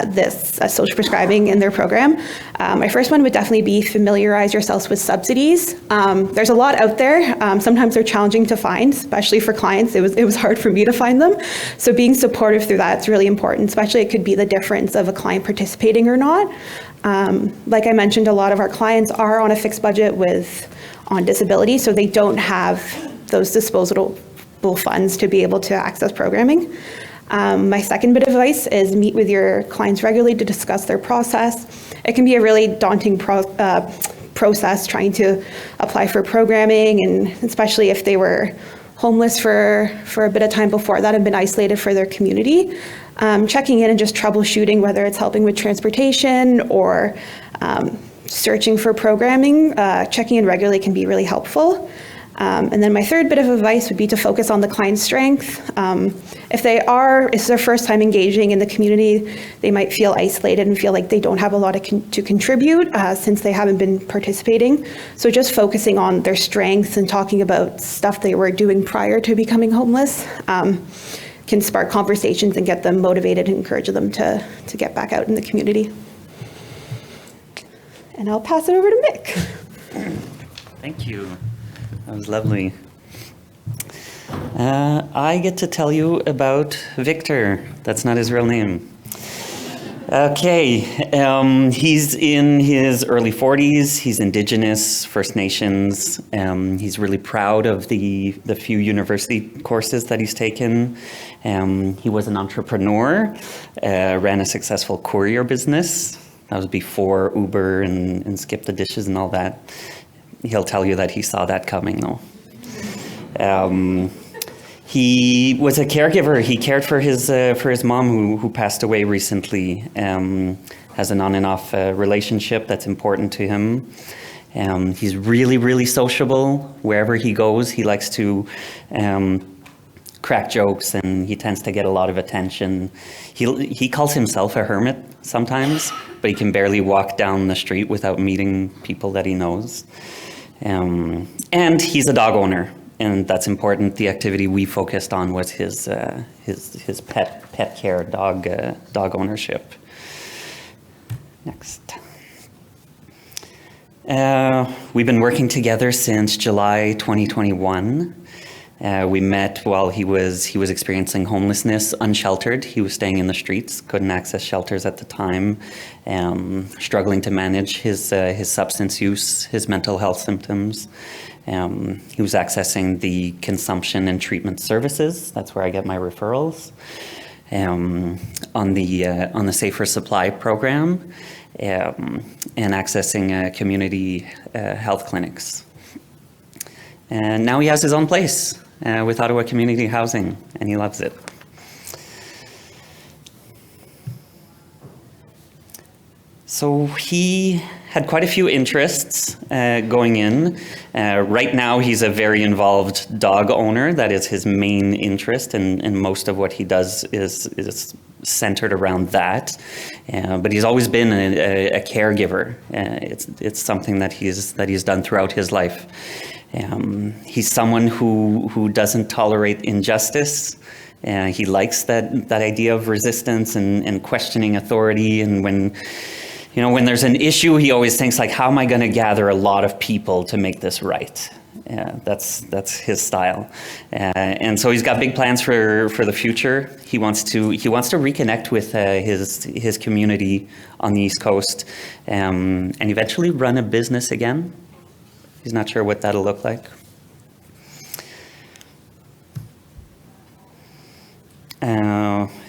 this social prescribing in their program, my first one would definitely be familiarize yourselves with subsidies. There's a lot out there. Sometimes they're challenging to find, especially for clients. It was hard for me to find them. So being supportive through that is really important, especially it could be the difference of a client participating or not. Like I mentioned, a lot of our clients are on a fixed budget on disability, so they don't have those disposable funds to be able to access programming. My second bit of advice is meet with your clients regularly to discuss their process. It can be a really daunting process trying to apply for programming, and especially if they were homeless for a bit of time before that and been isolated for their community. Checking in and just troubleshooting, whether it's helping with transportation or searching for programming, checking in regularly can be really helpful. And then my third bit of advice would be to focus on the client's strength. If it's their first time engaging in the community, they might feel isolated and feel like they don't have a lot to contribute since they haven't been participating. So just focusing on their strengths and talking about stuff they were doing prior to becoming homeless can spark conversations and get them motivated and encourage them to get back out in the community. And I'll pass it over to Mick. Thank you. That was lovely. I get to tell you about Victor. That's not his real name. Okay, he's in his early 40s. He's Indigenous, First Nations. He's really proud of the few university courses that he's taken. He was an entrepreneur, ran a successful courier business. That was before Uber and Skip the Dishes and all that. He'll tell you that he saw that coming, though. He was a caregiver. He cared for his mom, who passed away recently. Has an on and off relationship that's important to him. He's really, really sociable. Wherever he goes, he likes to crack jokes, and he tends to get a lot of attention. He calls himself a hermit sometimes, but he can barely walk down the street without meeting people that he knows. And he's a dog owner, and that's important. The activity we focused on was his pet care, dog ownership. Next. We've been working together since July 2021. We met while he was experiencing homelessness, unsheltered. He was staying in the streets, couldn't access shelters at the time, struggling to manage his substance use, his mental health symptoms. He was accessing the consumption and treatment services. That's where I get my referrals. On the Safer Supply program. and accessing community health clinics. And now he has his own place with Ottawa Community Housing, and he loves it. So he had quite a few interests going in. Right now, he's a very involved dog owner. That is his main interest, and most of what he does is centered around that. But he's always been a caregiver. It's something that he's done throughout his life. He's someone who doesn't tolerate injustice. He likes that idea of resistance and questioning authority, and when there's an issue, he always thinks like, how am I going to gather a lot of people to make this right? That's his style. And so he's got big plans for the future. He wants to reconnect with his community on the East Coast, and eventually run a business again. He's not sure what that'll look like.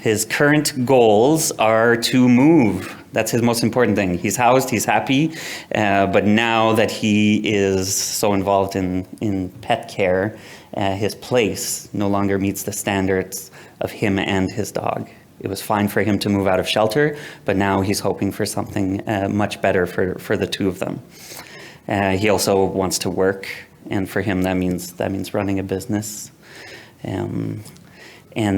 His current goals are to move. That's his most important thing. He's housed, he's happy, but now that he is so involved in pet care, his place no longer meets the standards of him and his dog. It was fine for him to move out of shelter, but now he's hoping for something much better for the two of them. He also wants to work, and for him that means running a business. And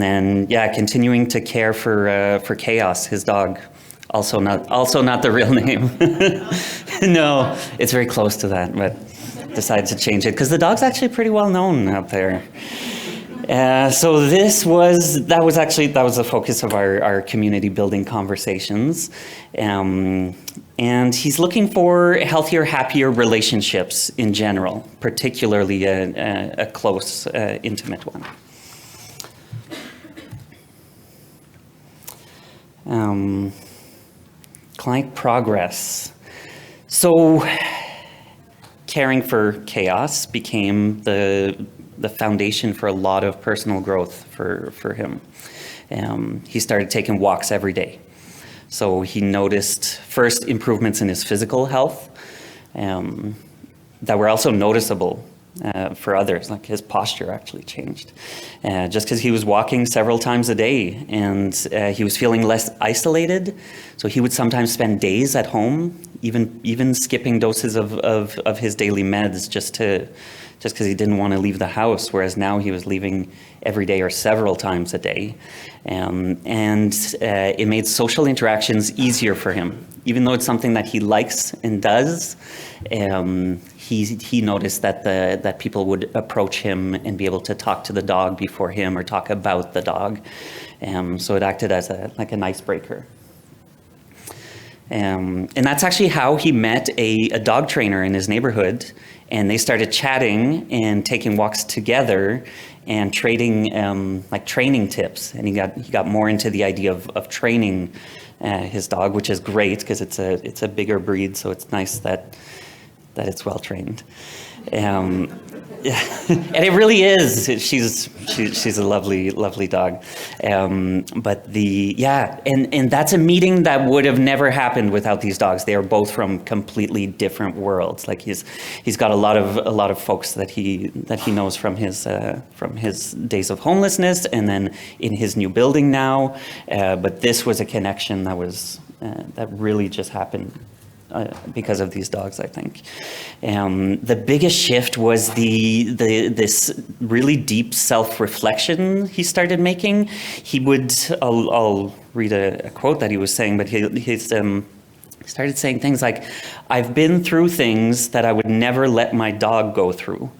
then, continuing to care for Chaos, his dog. Also not the real name. No, it's very close to that, but decided to change it because the dog's actually pretty well known out there. So that was the focus of our community building conversations. And he's looking for healthier, happier relationships in general, particularly a close, intimate one. Client progress. So caring for Chaos became the foundation for a lot of personal growth for him. He started taking walks every day. So he noticed first improvements in his physical health that were also noticeable for others, like his posture actually changed. Just because he was walking several times a day, and he was feeling less isolated, so he would sometimes spend days at home, even skipping doses of his daily meds just because he didn't want to leave the house, whereas now he was leaving every day or several times a day. And it made social interactions easier for him. Even though it's something that he likes and does, he noticed that people would approach him and be able to talk to the dog before him or talk about the dog. So it acted as an icebreaker. And that's actually how he met a dog trainer in his neighborhood, and they started chatting and taking walks together and trading training tips. And he got more into the idea of training his dog, which is great because it's a bigger breed, so it's nice that it's well trained. And it really is. She's a lovely dog. And that's a meeting that would have never happened without these dogs. They are both from completely different worlds. Like he's got a lot of folks that he knows from his days of homelessness, and then in his new building now. But this was a connection that really just happened. Because of these dogs, I think. The biggest shift was this really deep self-reflection he started making. I'll read a quote that he was saying, but he started saying things like, "I've been through things that I would never let my dog go through."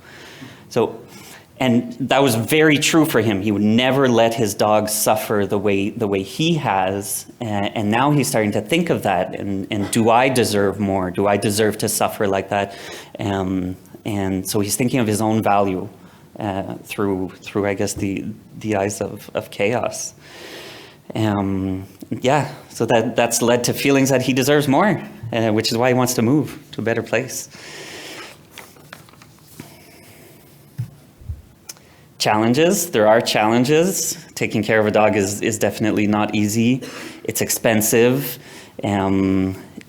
And that was very true for him. He would never let his dog suffer the way he has. And now he's starting to think of that. And do I deserve more? Do I deserve to suffer like that? And so he's thinking of his own value through I guess the eyes of Chaos. So that's led to feelings that he deserves more, which is why he wants to move to a better place. Challenges. There are challenges. Taking care of a dog is definitely not easy. It's expensive.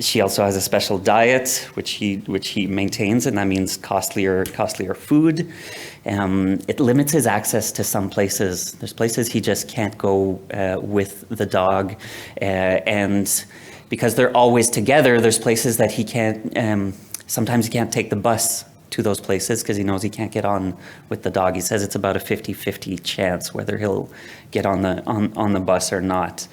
She also has a special diet, which he maintains, and that means costlier food. It limits his access to some places. There's places he just can't go with the dog, and because they're always together, there's places that he can't. Sometimes he can't take the bus to those places because he knows he can't get on with the dog. He says it's about a 50-50 chance whether he'll get on the bus or not.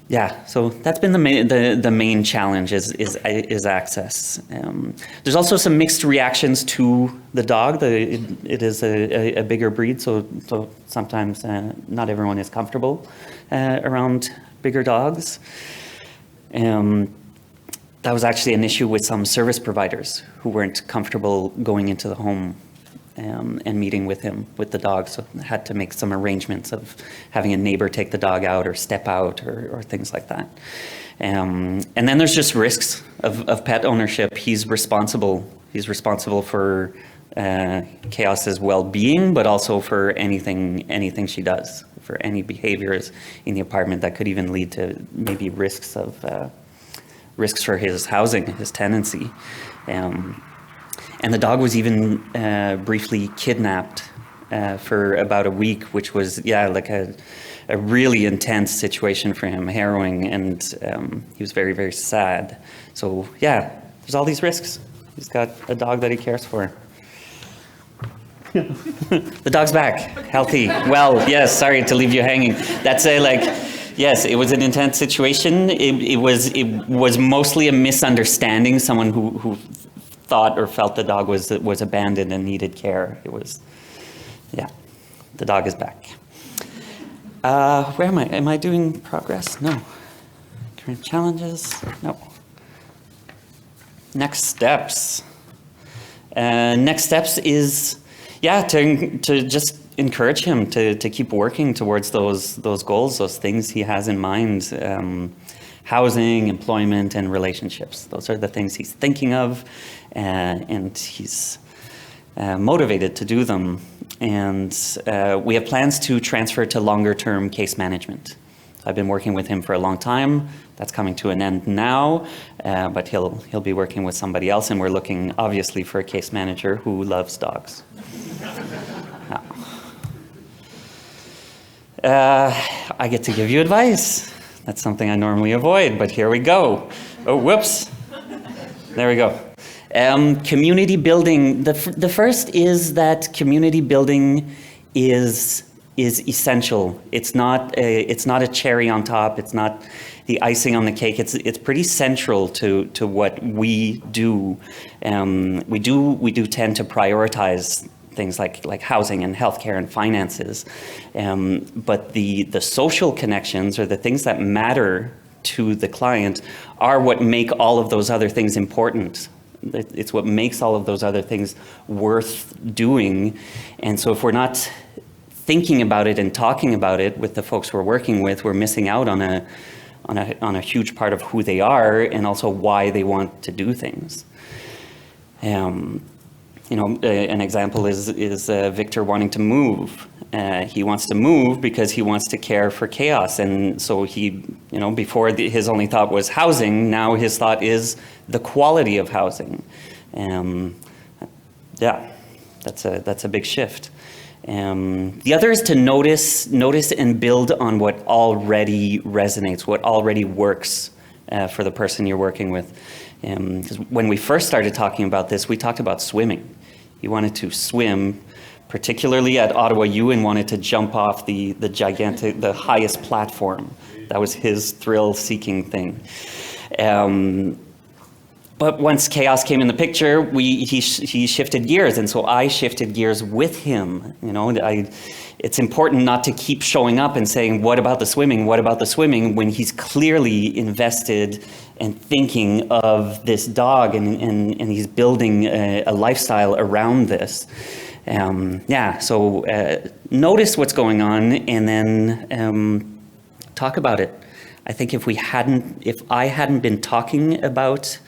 Yeah, so that's been the main challenge is access. There's also some mixed reactions to the dog. It is a bigger breed, so sometimes not everyone is comfortable around bigger dogs. That was actually an issue with some service providers who weren't comfortable going into the home and meeting with the dog, so had to make some arrangements of having a neighbor take the dog out or step out or things like that. And then there's just risks of pet ownership. He's responsible for Chaos's well-being, but also for anything she does, for any behaviors in the apartment that could even lead to maybe risks for his housing, his tenancy. And the dog was even briefly kidnapped for about a week, which was, like a really intense situation for him, harrowing, and he was very, very sad. So there's all these risks. He's got a dog that he cares for. The dog's back, healthy, well, yes, sorry to leave you hanging. That's yes, it was an intense situation. It was mostly a misunderstanding, someone who thought or felt the dog was abandoned and needed care. It was, the dog is back. Where am I? Am I doing progress? No. Current challenges? No. Next steps. Next steps is, to just encourage him to keep working towards those goals, those things he has in mind. Housing, employment, and relationships. Those are the things he's thinking of, and he's motivated to do them. And we have plans to transfer to longer-term case management. I've been working with him for a long time. That's coming to an end now, but he'll be working with somebody else, and we're looking, obviously, for a case manager who loves dogs. I get to give you advice. That's something I normally avoid, but here we go. Oh, whoops. There we go. Community building. The first is that community building is essential. It's not a cherry on top. It's not the icing on the cake. It's pretty central to what we do. We do tend to prioritize things like housing and healthcare and finances. But the social connections, or the things that matter to the client, are what make all of those other things important. It's what makes all of those other things worth doing. And so if we're not thinking about it and talking about it with the folks we're working with, we're missing out on a huge part of who they are and also why they want to do things. An example is Victor wanting to move. He wants to move because he wants to care for Chaos. And so he, before his only thought was housing, now his thought is the quality of housing. That's a big shift. The other is to notice and build on what already resonates, what already works for the person you're working with. Because when we first started talking about this, we talked about swimming. He wanted to swim, particularly at Ottawa U, and wanted to jump off the highest platform. That was his thrill-seeking thing. But once Chaos came in the picture, he shifted gears, and so I shifted gears with him. It's important not to keep showing up and saying, "What about the swimming? What about the swimming?" when he's clearly invested and thinking of this dog, and he's building a lifestyle around this. So notice what's going on, and then talk about it. I think if I hadn't been talking about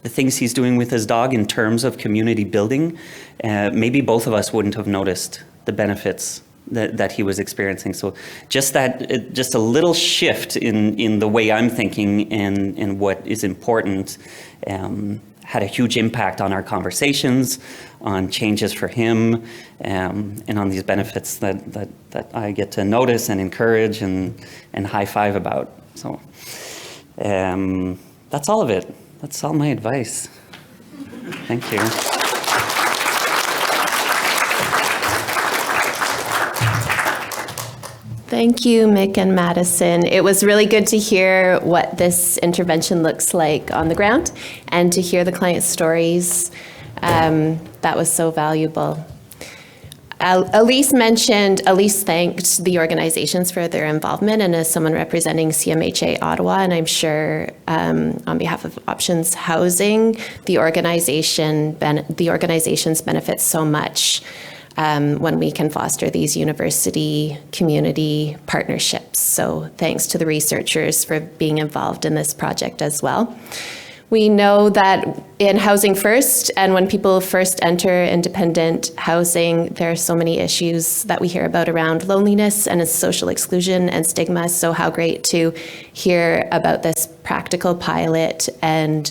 the things he's doing with his dog in terms of community building, maybe both of us wouldn't have noticed the benefits that he was experiencing. So just a little shift in the way I'm thinking and what is important had a huge impact on our conversations, on changes for him, and on these benefits that I get to notice and encourage and high five about. So that's all of it. That's all my advice. Thank you. Thank you, Mick and Madison. It was really good to hear what this intervention looks like on the ground and to hear the client stories. That was so valuable. Élyse thanked the organizations for their involvement, and as someone representing CMHA Ottawa, and I'm sure on behalf of Options Housing, the organizations benefit so much when we can foster these university-community partnerships. So thanks to the researchers for being involved in this project as well. We know that in Housing First, and when people first enter independent housing, there are so many issues that we hear about around loneliness and social exclusion and stigma. So how great to hear about this practical pilot and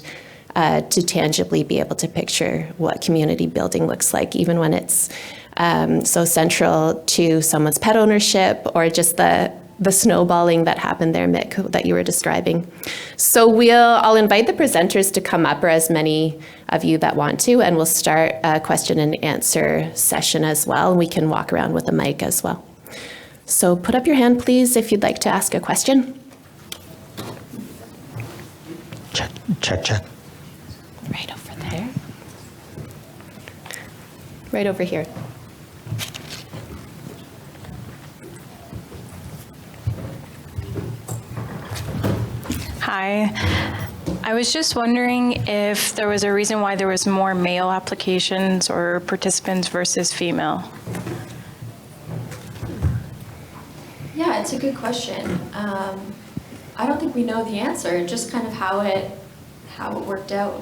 to tangibly be able to picture what community building looks like, even when it's so central to someone's pet ownership or just the snowballing that happened there, Mick, that you were describing. So I'll invite the presenters to come up, or as many of you that want to, and we'll start a question and answer session as well. We can walk around with a mic as well. So put up your hand, please, if you'd like to ask a question. Check, check, check. Right over there. Right over here. Hi. I was just wondering if there was a reason why there was more male applications or participants versus female. Yeah, it's a good question. I don't think we know the answer, just kind of how it worked out.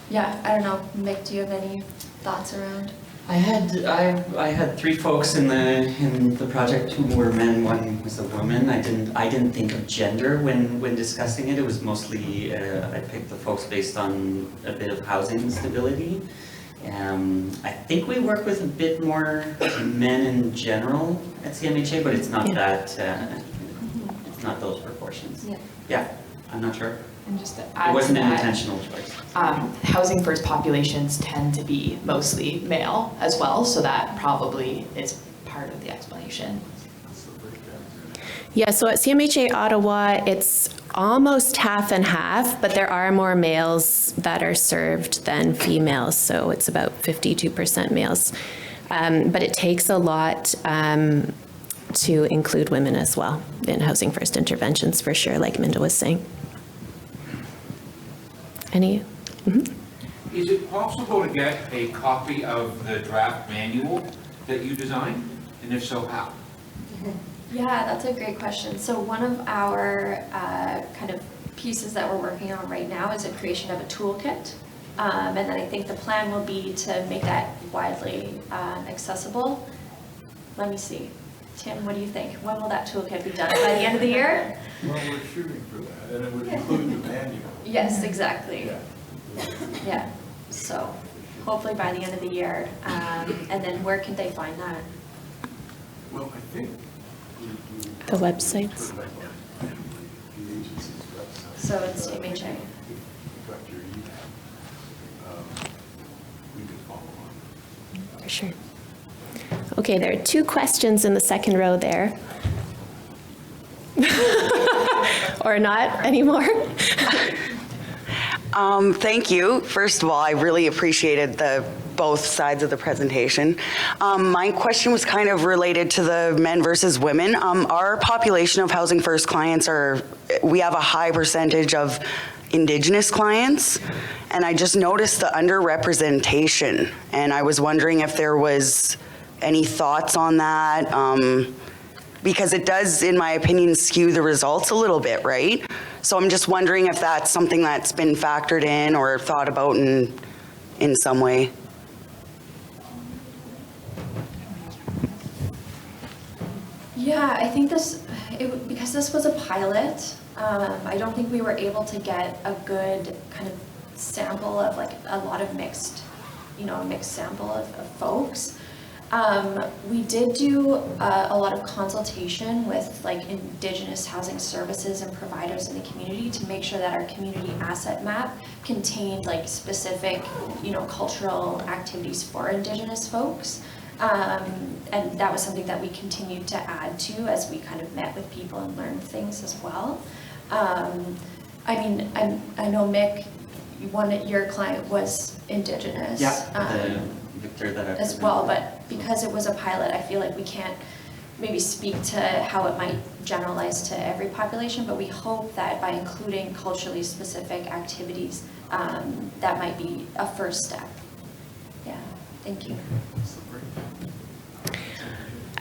Yeah, I don't know. Mick, do you have any thoughts around? I had three folks in the project who were men. One was a woman. I didn't think of gender when discussing it. It was mostly I picked the folks based on a bit of housing stability. I think we work with a bit more men in general at CMHA, but it's not that. It's not those proportions. Yeah, I'm not sure. And just to add it wasn't to an that, intentional choice. Housing first populations tend to be mostly male as well, so that probably is part of the explanation. Yeah, so at CMHA Ottawa, it's almost half and half, but there are more males that are served than females, so it's about 52% males. But it takes a lot to include women as well in Housing First interventions, for sure, like Minda was saying. Any? Mm-hmm. Is it possible to get a copy of the draft manual that you designed? And if so, how? Yeah, that's a great question. So one of our kind of pieces that we're working on right now is a creation of a toolkit. And then I think the plan will be to make that widely accessible. Let me see. Tim, what do you think? When will that toolkit be done? By the end of the year? Well, we're shooting for that, and it would include the manual. Yes, exactly. Yeah. Yeah. So hopefully by the end of the year. And then where can they find that? Well, I think The websites. So it's CMHA. For sure. Okay, there are two questions in the second row there. Or not anymore. Thank you. First of all, I really appreciated both sides of the presentation. My question was kind of related to the men versus women. Our population of Housing First clients we have a high percentage of Indigenous clients, and I just noticed the underrepresentation, and I was wondering if there was any thoughts on that, because it does, in my opinion, skew the results a little bit, right? So I'm just wondering if that's something that's been factored in or thought about in some way. Yeah, I think because this was a pilot, I don't think we were able to get a good kind of sample of like a lot of mixed sample of folks. We did do a lot of consultation with like Indigenous housing services and providers in the community to make sure that our community asset map contained like specific, cultural activities for Indigenous folks. And that was something that we continued to add to as we kind of met with people and learned things as well. I know Mick, your client was Indigenous. Yeah, Victor that I as well, but because it was a pilot, I feel like we can't maybe speak to how it might generalize to every population, but we hope that by including culturally specific activities, that might be a first step. Yeah, thank you.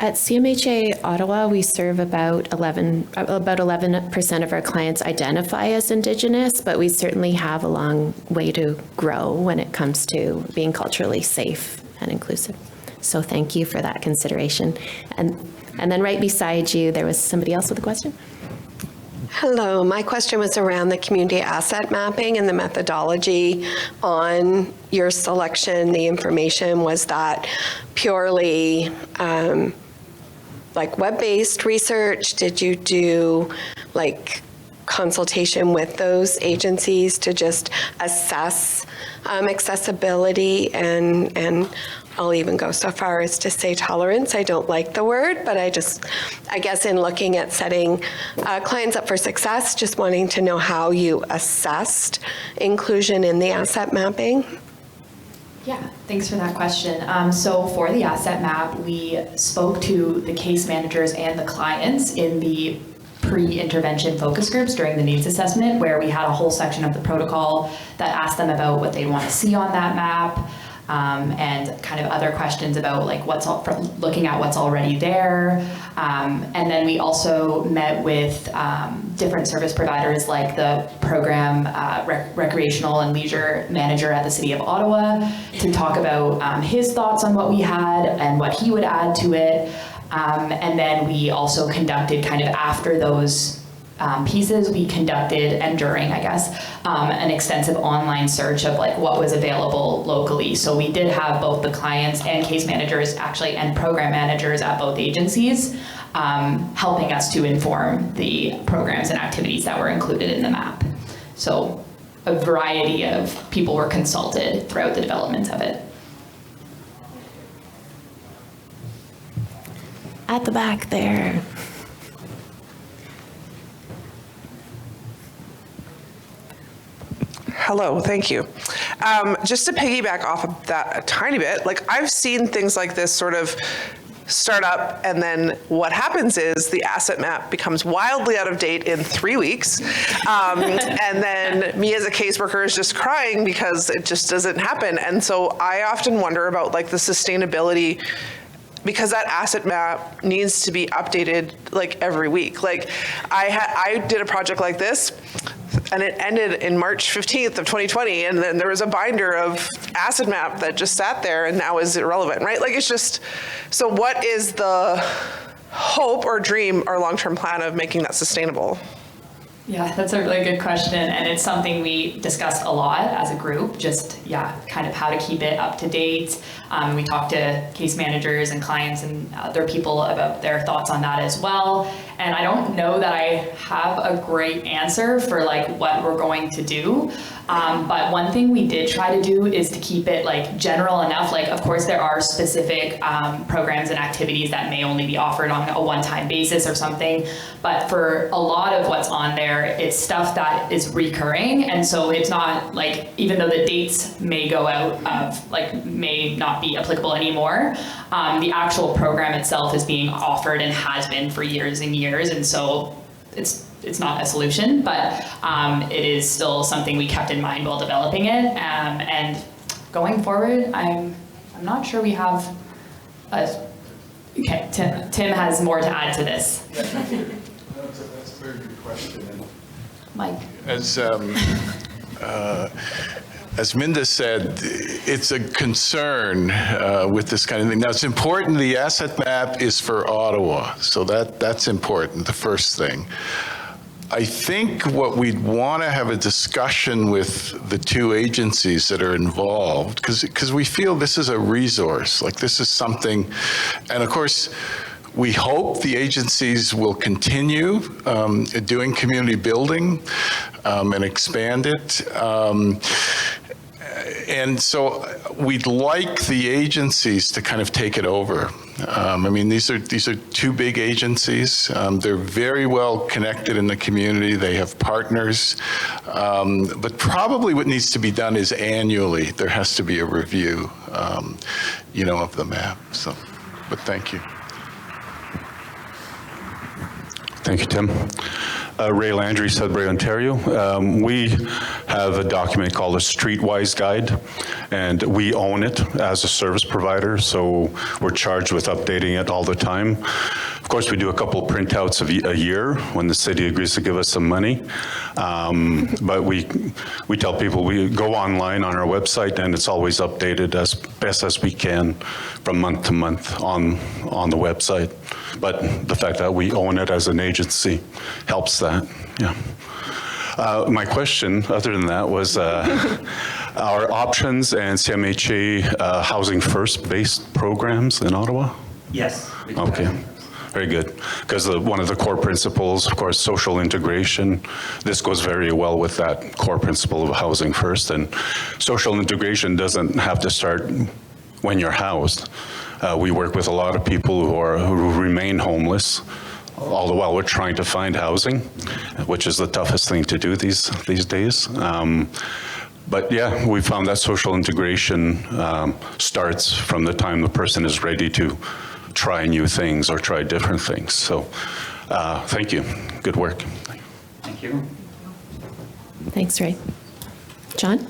At CMHA Ottawa, we serve about 11% of our clients identify as Indigenous, but we certainly have a long way to grow when it comes to being culturally safe and inclusive. So thank you for that consideration. And then right beside you, there was somebody else with a question. Hello, my question was around the community asset mapping and the methodology on your selection. The information, was that purely like web-based research? Did you do like consultation with those agencies to just assess accessibility and I'll even go so far as to say tolerance. I don't like the word, but I guess in looking at setting clients up for success, just wanting to know how you assessed inclusion in the asset mapping. Yeah, thanks for that question. So for the asset map, we spoke to the case managers and the clients in the pre-intervention focus groups during the needs assessment, where we had a whole section of the protocol that asked them about what they want to see on that map, and kind of other questions about like looking at what's already there. And then we also met with different service providers like the program recreational and leisure manager at the City of Ottawa to talk about his thoughts on what we had and what he would add to it. And then we also conducted kind of after those pieces, we conducted, and during, I guess, an extensive online search of like what was available locally. So we did have both the clients and case managers actually, and program managers at both agencies, helping us to inform the programs and activities that were included in the map. So a variety of people were consulted throughout the development of it. At the back there. Hello, thank you. Just to piggyback off of that a tiny bit, like I've seen things like this sort of start up, and then what happens is the asset map becomes wildly out of date in 3 weeks. And then me as a caseworker is just crying because it just doesn't happen. And so I often wonder about like the sustainability, because that asset map needs to be updated like every week. Like I did a project like this, and it ended in March 15th of 2020, and then there was a binder of asset map that just sat there and now is irrelevant, right? Like it's just, so what is the hope or dream or long-term plan of making that sustainable? Yeah, that's a really good question, and it's something we discussed a lot as a group, just, kind of how to keep it up to date. We talked to case managers and clients and other people about their thoughts on that as well, and I don't know that I have a great answer for like what we're going to do, but one thing we did try to do is to keep it like general enough. Like, of course, there are specific programs and activities that may only be offered on a one-time basis or something, but for a lot of what's on there, it's stuff that is recurring, and so it's not like, even though the dates may go out of, like, may not be applicable anymore, the actual program itself is being offered and has been for years and years, and so it's not a solution, but it is still something we kept in mind while developing it, and going forward, I'm not sure we have okay, Tim has more to add to this. That's a very good question. Mike. As as Minda said, it's a concern with this kind of thing. Now, it's important the asset map is for Ottawa, so that's important, the first thing. I think what we'd want to have a discussion with the two agencies that are involved, because we feel this is a resource, like this is something, and of course, we hope the agencies will continue doing community building and expand it. And so we'd like the agencies to kind of take it over. I mean, these are two big agencies. They're very well connected in the community. They have partners. But probably what needs to be done is annually, there has to be a review, you know, of the map. So, but thank you. Thank you, Tim. Ray Landry, Sudbury, Ontario. We have a document called a Streetwise Guide, and we own it as a service provider, so we're charged with updating it all the time. Of course, we do a couple printouts a year when the city agrees to give us some money, but we tell people we go online on our website, and it's always updated as best as we can from month to month on the website. But the fact that we own it as an agency helps that, yeah. My question, other than that, was our options and CMHA Housing First based programs in Ottawa? Yes. Okay, very good. Because one of the core principles, of course, social integration, this goes very well with that core principle of Housing First. And social integration doesn't have to start when you're housed. We work with a lot of people who remain homeless, all the while we're trying to find housing, which is the toughest thing to do these days. But yeah, we found that social integration starts from the time the person is ready to try new things or try different things. So thank you. Good work. Thank you. Thanks, Ray. John?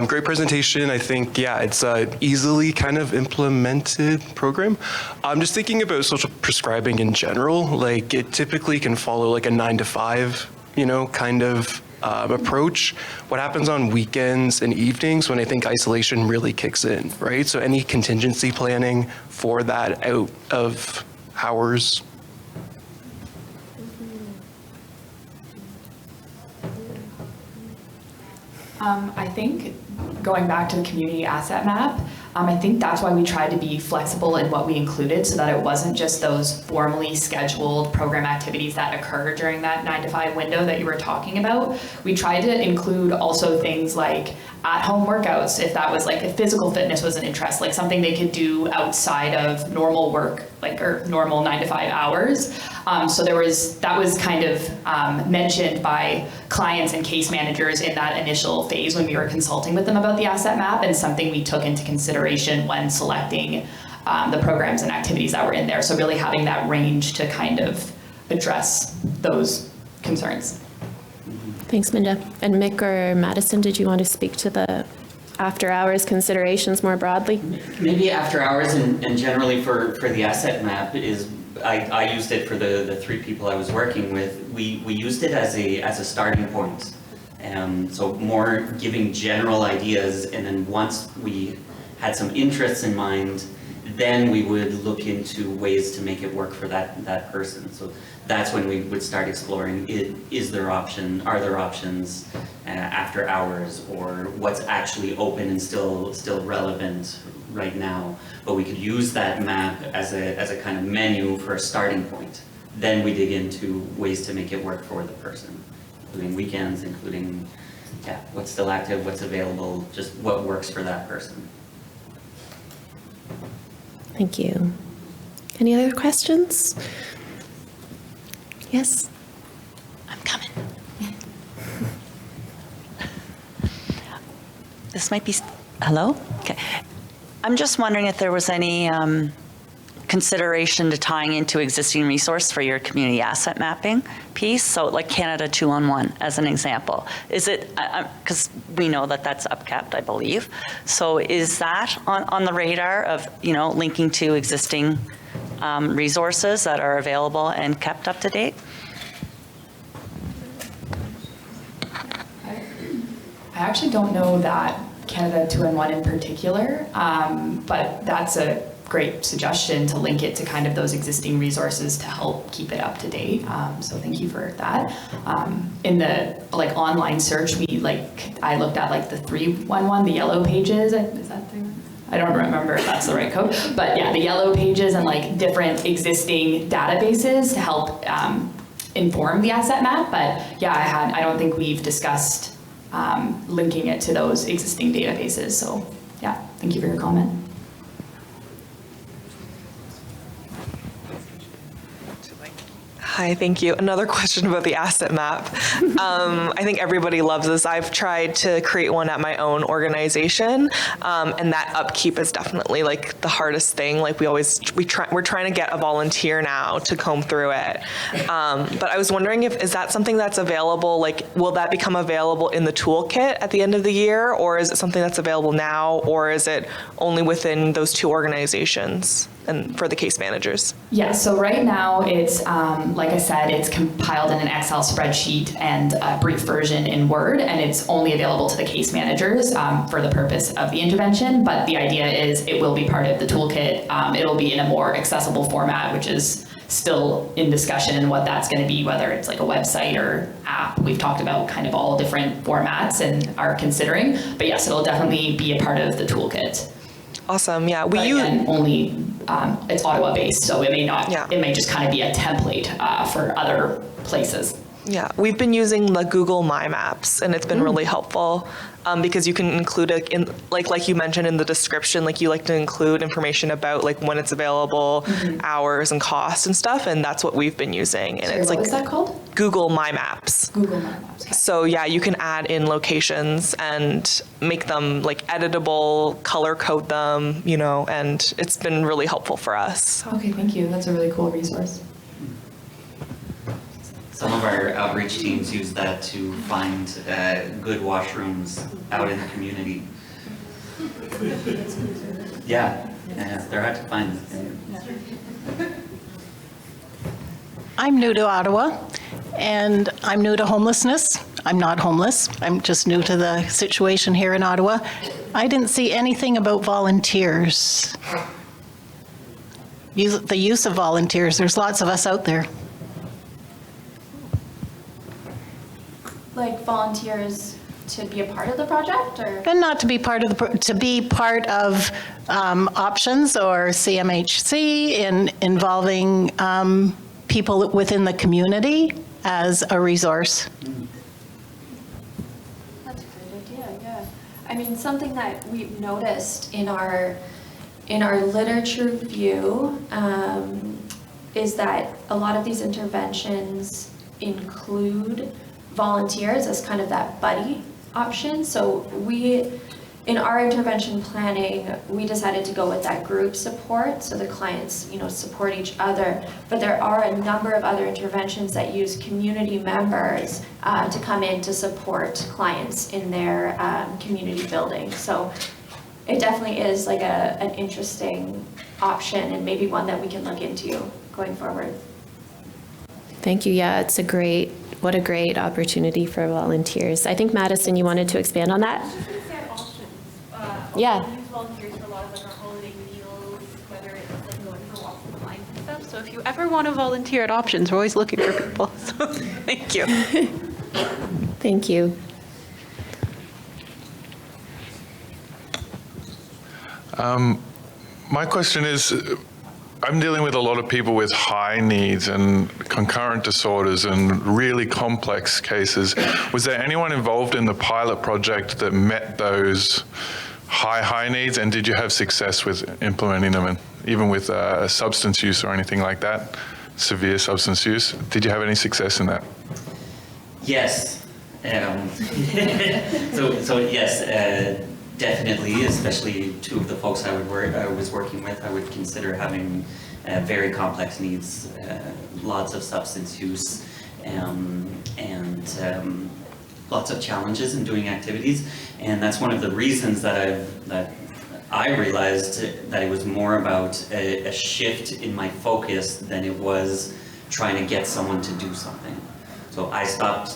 Great presentation. I think, yeah, it's an easily kind of implemented program. I'm just thinking about social prescribing in general. Like, it typically can follow like a 9 to 5, you know, kind of approach. What happens on weekends and evenings when I think isolation really kicks in, right? So any contingency planning for that out of hours? I think going back to the community asset map, I think that's why we tried to be flexible in what we included so that it wasn't just those formally scheduled program activities that occur during that 9 to 5 window that you were talking about. We tried to include also things like at-home workouts, if that was like, if physical fitness was an interest, like something they could do outside of normal work, like, or normal 9 to 5 hours. So that was kind of mentioned by clients and case managers in that initial phase when we were consulting with them about the asset map, and something we took into consideration when selecting the programs and activities that were in there. So really having that range to kind of address those concerns. Thanks, Minda. And Mick or Madison, did you want to speak to the after-hours considerations more broadly? Maybe after hours and generally for the asset map is, I used it for the 3 people I was working with. We used it as a starting point. So more giving general ideas, and then once we had some interests in mind, then we would look into ways to make it work for that person. So that's when we would start exploring, are there options after hours, or what's actually open and still relevant right now. But we could use that map as a kind of menu for a starting point. Then we dig into ways to make it work for the person, including weekends, including what's still active, what's available, just what works for that person. Thank you. Any other questions? Yes? I'm coming. This might be, hello? Okay. I'm just wondering if there was any consideration to tying into existing resource for your community asset mapping piece. So like Canada 2-on-1 as an example. Is it, because we know that that's upkept, I believe. So is that on the radar of, linking to existing resources that are available and kept up to date? I actually don't know that Canada 2-in-1 in particular, but that's a great suggestion to link it to kind of those existing resources to help keep it up to date. So thank you for that. In the online search, I looked at the 311, the yellow pages. Is that the? I don't remember if that's the right code, but yeah, the yellow pages and different existing databases to help inform the asset map. But yeah, I don't think we've discussed linking it to those existing databases. So yeah, thank you for your comment. Hi, thank you. Another question about the asset map. I think everybody loves this. I've tried to create one at my own organization, and that upkeep is definitely the hardest thing. We're trying to get a volunteer now to comb through it. But I was wondering is that something that's available? Will that become available in the toolkit at the end of the year, or is it something that's available now, or is it only within those two organizations and for the case managers? Yeah, so right now it's, like I said, it's compiled in an Excel spreadsheet and a brief version in Word, and it's only available to the case managers for the purpose of the intervention. But the idea is it will be part of the toolkit. It'll be in a more accessible format, which is still in discussion and what that's going to be, whether it's a website or app. We've talked about kind of all different formats and are considering. But yes, it'll definitely be a part of the toolkit. Awesome. Yeah, only it's Ottawa based, so it may not. Yeah. It may just kind of be a template for other places. Yeah, we've been using the Google My Maps, and it's been really helpful because you can include it in, like you mentioned in the description, you like to include information about when it's available, hours and costs and stuff, and that's what we've been using. And Sorry, what is that called? Google My Maps. Google My Maps. Okay. So yeah, you can add in locations and make them editable, color code them, and it's been really helpful for us. Okay, thank you. That's a really cool resource. Some of our outreach teams use that to find good washrooms out in the community. Yeah, they're hard to find. I'm new to Ottawa, and I'm new to homelessness. I'm not homeless. I'm just new to the situation here in Ottawa. I didn't see anything about volunteers. The use of volunteers. There's lots of us out there. Volunteers to be a part of the project, or? And not to be part of options or CMHC in involving people within the community as a resource. That's a great idea. Yeah, I mean, something that we've noticed in our literature review is that a lot of these interventions include volunteers as kind of that buddy option. So in our intervention planning, we decided to go with that group support, so the clients, support each other. But there are a number of other interventions that use community members to come in to support clients in their community building. So it definitely is an interesting option, and maybe one that we can look into going forward. Thank you. Yeah, what a great opportunity for volunteers. I think, Madison, you wanted to expand on that? I was just going to say options. Yeah. We use volunteers for a lot of our holiday meals, whether it's going for walks on the lines and stuff. So if you ever want to volunteer at options, we're always looking for people. So thank you. Thank you. My question is, I'm dealing with a lot of people with high needs and concurrent disorders and really complex cases. Was there anyone involved in the pilot project that met those high needs, and did you have success with implementing them, and even with substance use or anything like that, severe substance use? Did you have any success in that? Yes. So yes. Definitely, especially two of the folks I was working with, I would consider having very complex needs, lots of substance use, and lots of challenges in doing activities. And that's one of the reasons that I realized that it was more about a shift in my focus than it was trying to get someone to do something. So I stopped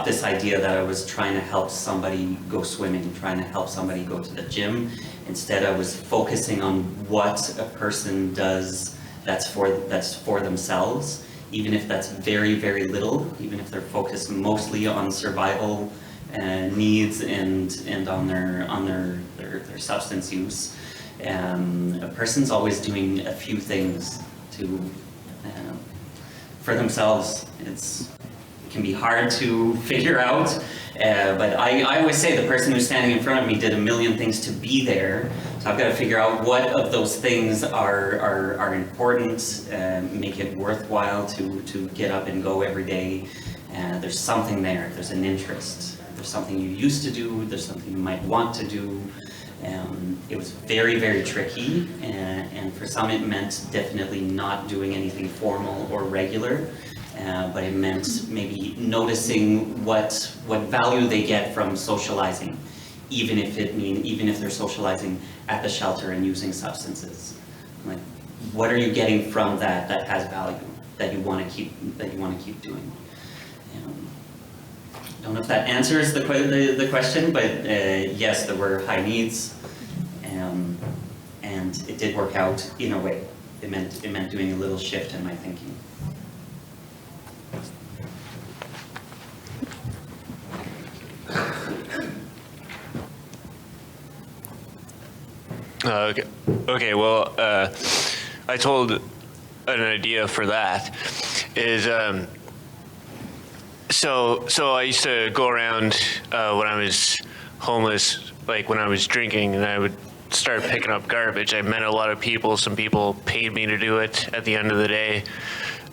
this idea that I was trying to help somebody go swimming, trying to help somebody go to the gym. Instead, I was focusing on what a person does that's for themselves, even if that's very, very little, even if they're focused mostly on survival needs and on their substance use. A person's always doing a few things for themselves. It can be hard to figure out, but I always say the person who's standing in front of me did a million things to be there. So I've got to figure out what of those things are important, make it worthwhile to get up and go every day. There's something there, there's an interest. There's something you used to do, there's something you might want to do. It was very, very tricky, and for some it meant definitely not doing anything formal or regular, but it meant maybe noticing what value they get from socializing, even if they're socializing at the shelter and using substances. Like, what are you getting from that has value, that you want to keep doing? I don't know if that answers the question, but yes, there were high needs, and it did work out in a way. It meant doing a little shift in my thinking. Okay. Well, I told an idea for that is. So I used to go around when I was homeless, like when I was drinking, and I would start picking up garbage. I met a lot of people. Some people paid me to do it at the end of the day.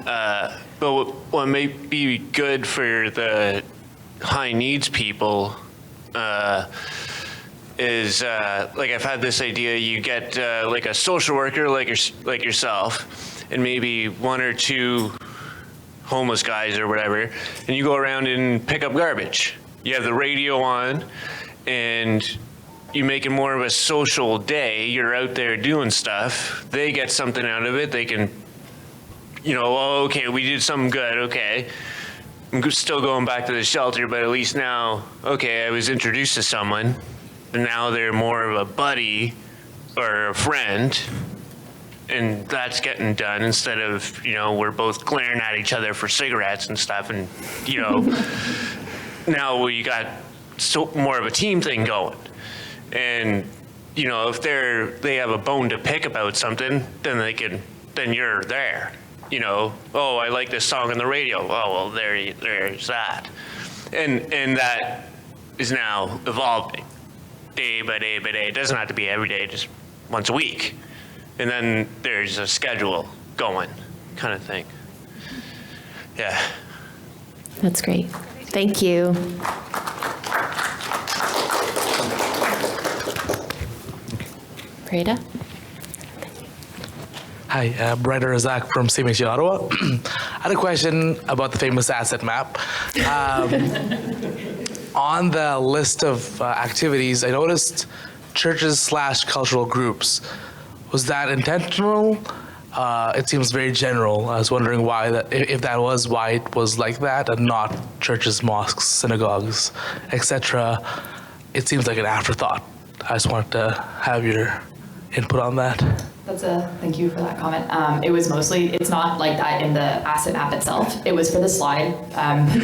But what may be good for the high needs people is like I've had this idea. You get like a social worker like yourself, and maybe one or two homeless guys or whatever, and you go around and pick up garbage. You have the radio on, and you make it more of a social day. You're out there doing stuff. They get something out of it. They can, oh, okay, we did something good, okay. I'm still going back to the shelter, but at least now, okay, I was introduced to someone, and now they're more of a buddy or a friend. And that's getting done instead of, we're both glaring at each other for cigarettes and stuff. And, now we got more of a team thing going. And, if they have a bone to pick about something, then you're there. Oh, I like this song on the radio. Oh, well, there's that. And that is now evolving day by day by day. It doesn't have to be every day, just once a week. And then there's a schedule going, kind of thing. Yeah. That's great. Thank you. Breda? Hi, Brenda Razak from CMHG Ottawa. I had a question about the famous asset map. On the list of activities, I noticed churches/cultural groups. Was that intentional? It seems very general. I was wondering why if that was why it was like that and not churches, mosques, synagogues, etc. It seems like an afterthought. I just wanted to have your input on that. Thank you for that comment. It's not like that in the asset map itself. It was for the slide,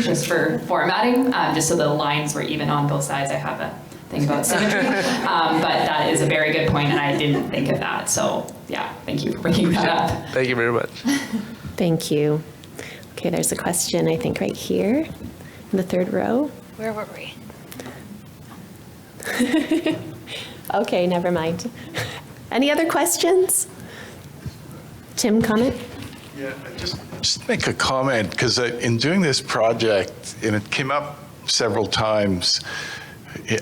just for formatting, just so the lines were even on both sides. I have a thing about symmetry, but that is a very good point, and I didn't think of that. So yeah, thank you for bringing that up. Thank you very much. Thank you. Okay, there's a question, I think, right here in the third row. Where were we? Okay, never mind. Any other questions? Tim, comment? Yeah, just make a comment, because in doing this project, and it came up several times,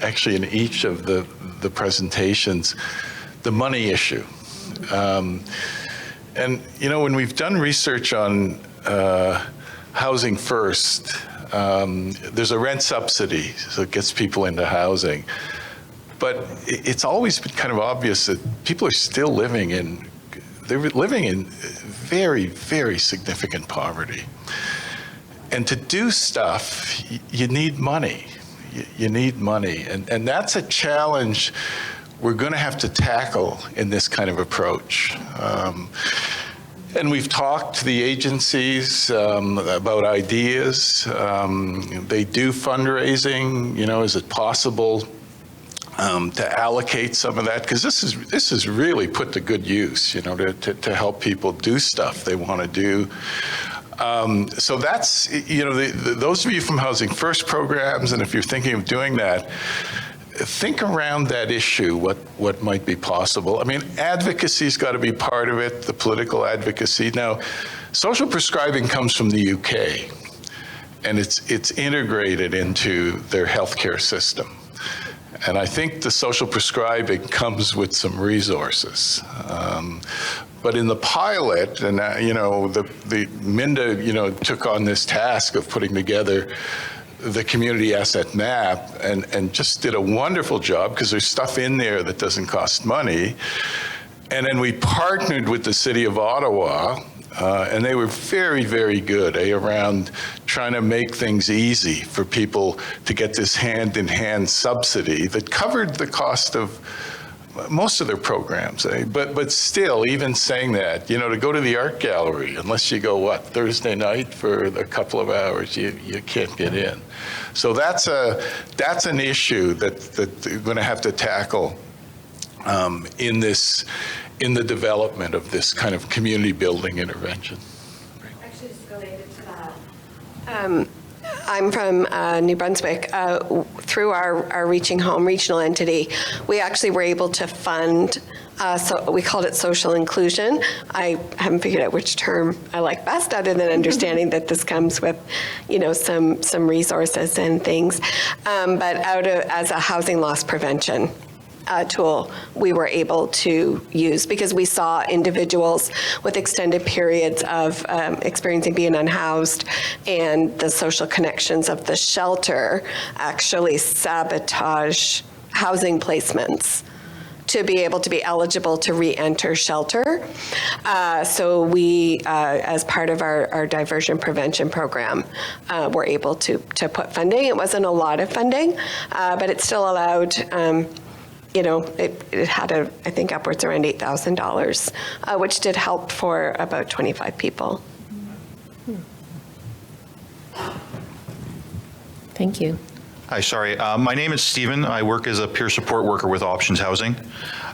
actually in each of the presentations, the money issue. And, when we've done research on housing first, there's a rent subsidy, so it gets people into housing. But it's always been kind of obvious that people are still living in very, very significant poverty. And to do stuff, you need money. You need money. And that's a challenge we're going to have to tackle in this kind of approach. And we've talked to the agencies about ideas. They do fundraising. Is it possible to allocate some of that? Because this is really put to good use, to help people do stuff they want to do. So that's, those of you from Housing First programs, and if you're thinking of doing that, think around that issue, what might be possible. I mean, advocacy's got to be part of it, the political advocacy. Now, social prescribing comes from the UK, and it's integrated into their healthcare system. And I think the social prescribing comes with some resources. But in the pilot, and the Minda, took on this task of putting together the community asset map and just did a wonderful job, because there's stuff in there that doesn't cost money. And then we partnered with the city of Ottawa, and they were very, very good around trying to make things easy for people to get this hand-in-hand subsidy that covered the cost of most of their programs. But still, even saying that, to go to the art gallery, unless you go, Thursday night for a couple of hours, you can't get in. So that's an issue that we're going to have to tackle in the development of this kind of community building intervention. Actually, just related to that. I'm from New Brunswick. Through our Reaching Home regional entity, we actually were able to fund, so we called it social inclusion. I haven't figured out which term I like best, other than understanding that this comes with, some resources and things. But as a housing loss prevention tool we were able to use, because we saw individuals with extended periods of experiencing being unhoused, and the social connections of the shelter actually sabotage housing placements to be able to be eligible to re-enter shelter. So we, as part of our diversion prevention program, were able to put funding. It wasn't a lot of funding, but it still allowed it had, I think, upwards around $8,000, which did help for about 25 people. Thank you. Hi, sorry. My name is Stephen. I work as a peer support worker with Options Housing.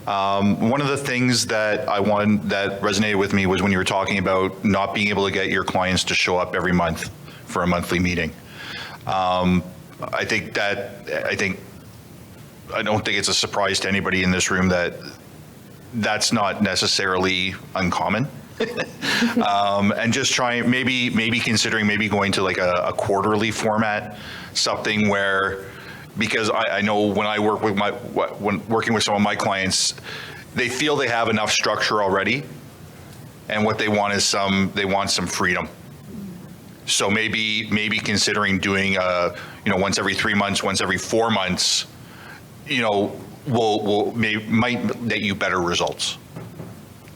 One of the things that that resonated with me was when you were talking about not being able to get your clients to show up every month for a monthly meeting. I don't think it's a surprise to anybody in this room that that's not necessarily uncommon. And just trying, maybe considering going to like a quarterly format, something where, because I know when I work with when working with some of my clients, they feel they have enough structure already, and what they want is some freedom. So maybe considering doing once every 3 months, once every 4 months, might get you better results.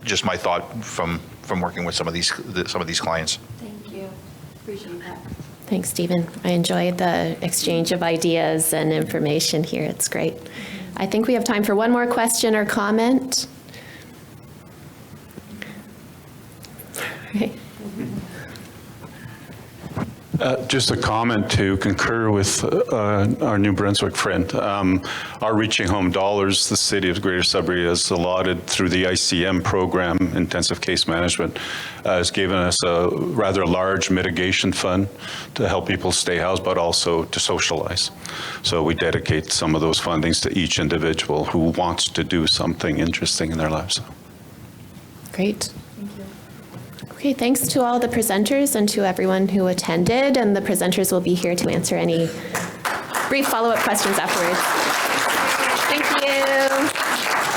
Just my thought from working with some of these clients. Thank you. Appreciate that. Thanks, Stephen. I enjoyed the exchange of ideas and information here. It's great. I think we have time for one more question or comment. Just a comment to concur with our New Brunswick friend. Our Reaching Home dollars, the City of Greater Sudbury has allotted through the ICM program, Intensive Case Management, has given us a rather large mitigation fund to help people stay housed, but also to socialize. So we dedicate some of those fundings to each individual who wants to do something interesting in their lives. Great. Okay, thanks to all the presenters and to everyone who attended, and the presenters will be here to answer any brief follow-up questions afterwards. Thank you.